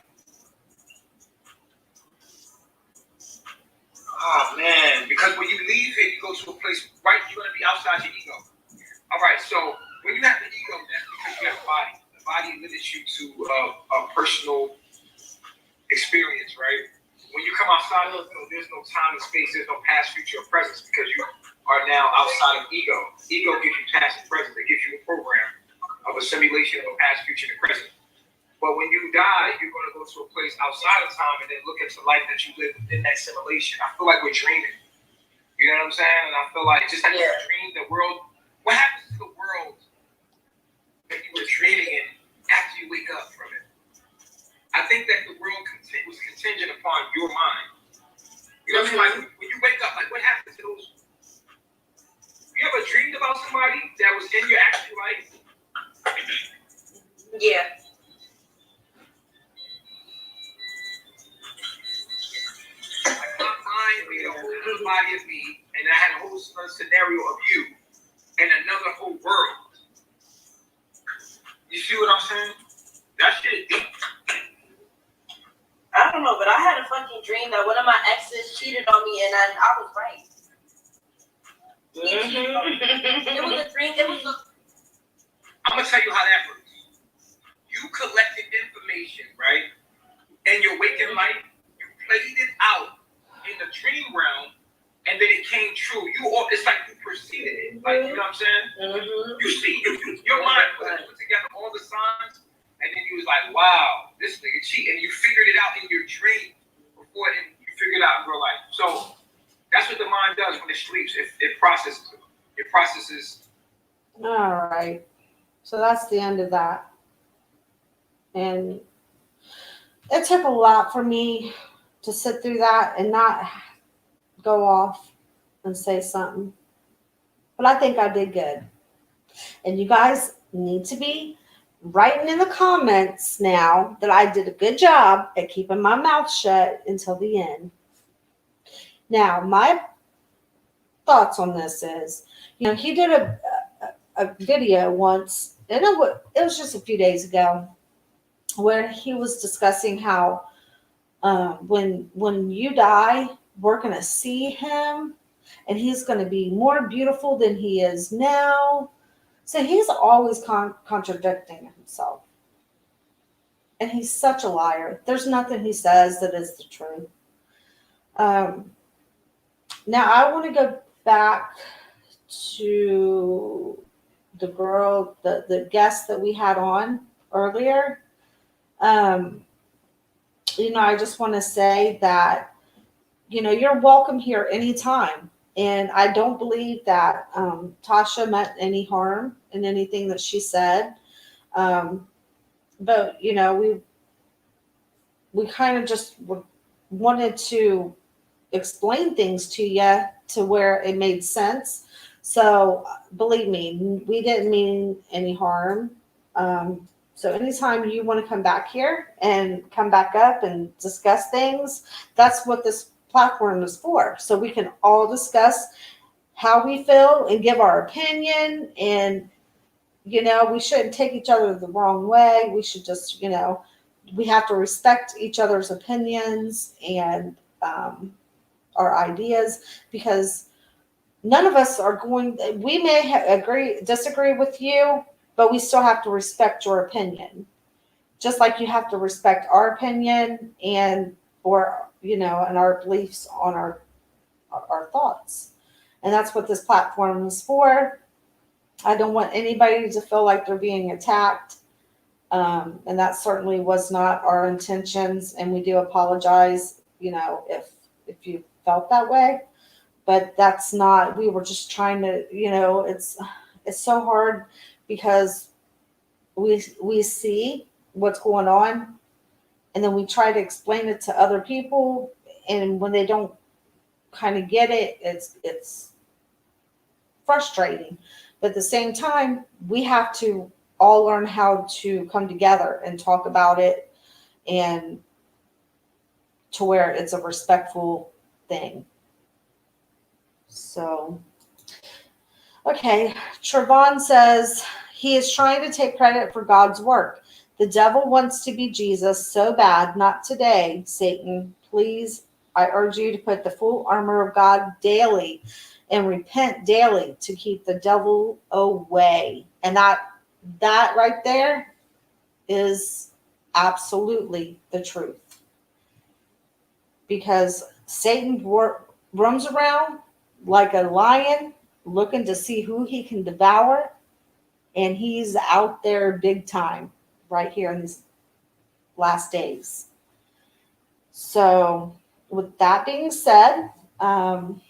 oh man, because when you leave here, you go to a place, right? You're going to be outside your ego. All right, so when you have the ego, that's because you have a body. The body limits you to a personal experience, right? When you come outside of ego, there's no time and space, there's no past, future, or present because you are now outside of ego. Ego gives you past and present. It gives you a program of a simulation of a past, future, and present. But when you die, you're going to go to a place outside of time and then look into life that you live within that simulation. I feel like we're dreaming. You know what I'm saying? And I feel like just like you dream, the world, what happens to the world that you were dreaming in after you wake up from it? I think that the world was contingent upon your mind. You know what I mean? Like when you wake up, like what happens to those? You ever dreamed about somebody that was in your actual life? Yeah. Like my mind made a whole other body of me, and I had a whole scenario of you and another whole world. You see what I'm saying? shit deep. I don't know, but I had a fucking dream that one of my exes cheated on me, and I was right. It was a dream. It was a. I'm gonna tell you how that works. You collected information, right? In your waking life, you played it out in the dream realm, and then it came true. It's like you perceived it. Like, you know what I'm saying? You see, your mind put together all the signs, and then you was like, wow, this nigga cheat, and you figured it out in your dream before you figured it out in real life. So that's what the mind does when it sleeps. It processes it. It processes. All right. So that's the end of that. And it took a lot for me to sit through that and not go off and say something. But I think I did good. And you guys need to be writing in the comments now that I did a good job at keeping my mouth shut until the end. Now, my thoughts on this is, he did a video once, and it was just a few days ago, where he was discussing how when you die, we're going to see him, and he's going to be more beautiful than he is now. So he's always contradicting himself. And he's such a liar. There's nothing he says that is the truth. Now, I want to go back to the girl, the guest that we had on earlier. I just want to say that, you're welcome here anytime. And I don't believe that Tasha meant any harm in anything that she said. But, we kind of just wanted to explain things to you to where it made sense. So believe me, we didn't mean any harm. So anytime you want to come back here and come back up and discuss things, that's what this platform is for. So we can all discuss how we feel and give our opinion. And, we shouldn't take each other the wrong way. We should just, we have to respect each other's opinions and our ideas, because none of us are we may disagree with you, but we still have to respect your opinion. Just like you have to respect our opinion and our beliefs on our thoughts. And that's what this platform is for. I don't want anybody to feel like they're being attacked. And that certainly was not our intentions. And we do apologize, if you felt that way. But that's not, we were just trying to, it's so hard because we see what's going on, and then we try to explain it to other people, and when they don't kind of get it, it's frustrating. But at the same time, we have to all learn how to come together and talk about it, and to where it's a respectful thing. So, okay, Trevon says he is trying to take credit for God's work. The devil wants to be Jesus so bad. Not today, Satan. Please, I urge you to put the full armor of God daily and repent daily to keep the devil away. And that right there is absolutely the truth. Because Satan roams around like a lion looking to see who he can devour. And he's out there big time right here in these last days. So with that being said, I'm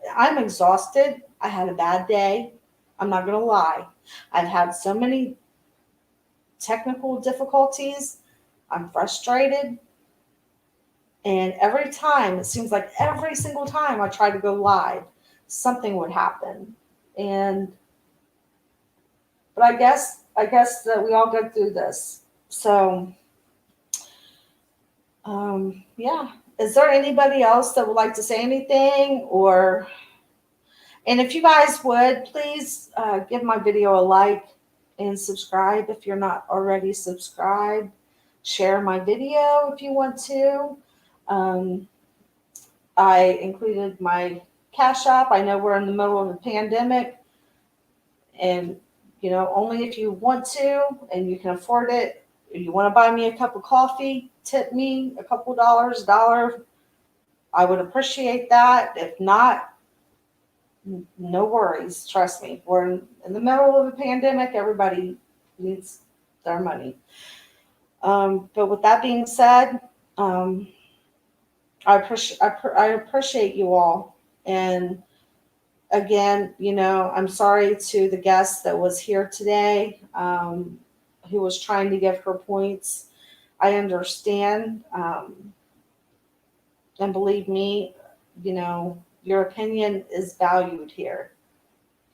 exhausted. I had a bad day. I'm not going to lie. I've had so many technical difficulties. I'm frustrated. And every time, it seems like every single time I try to go live, something would happen. But I guess that we all go through this. So, yeah. Is there anybody else that would like to say anything? And if you guys would, please give my video a like and subscribe if you're not already subscribed. Share my video if you want to. I included my Cash App. I know we're in the middle of a pandemic, and only if you want to and you can afford it. If you want to buy me a cup of coffee, tip me a couple dollars, $1. I would appreciate that. If not, no worries. Trust me. We're in the middle of a pandemic. Everybody needs their money. But with that being said, I appreciate you all. And again, I'm sorry to the guest that was here today, who was trying to give her points. I understand. And believe me, your opinion is valued here.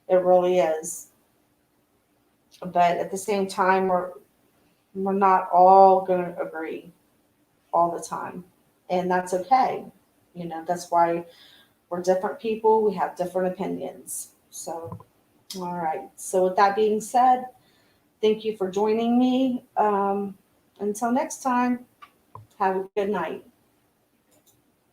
It really is. But at the same time, we're not all going to agree all the time. And that's okay. That's why we're different people. We have different opinions. So, all right. So with that being said, thank you for joining me. Until next time, have a good night.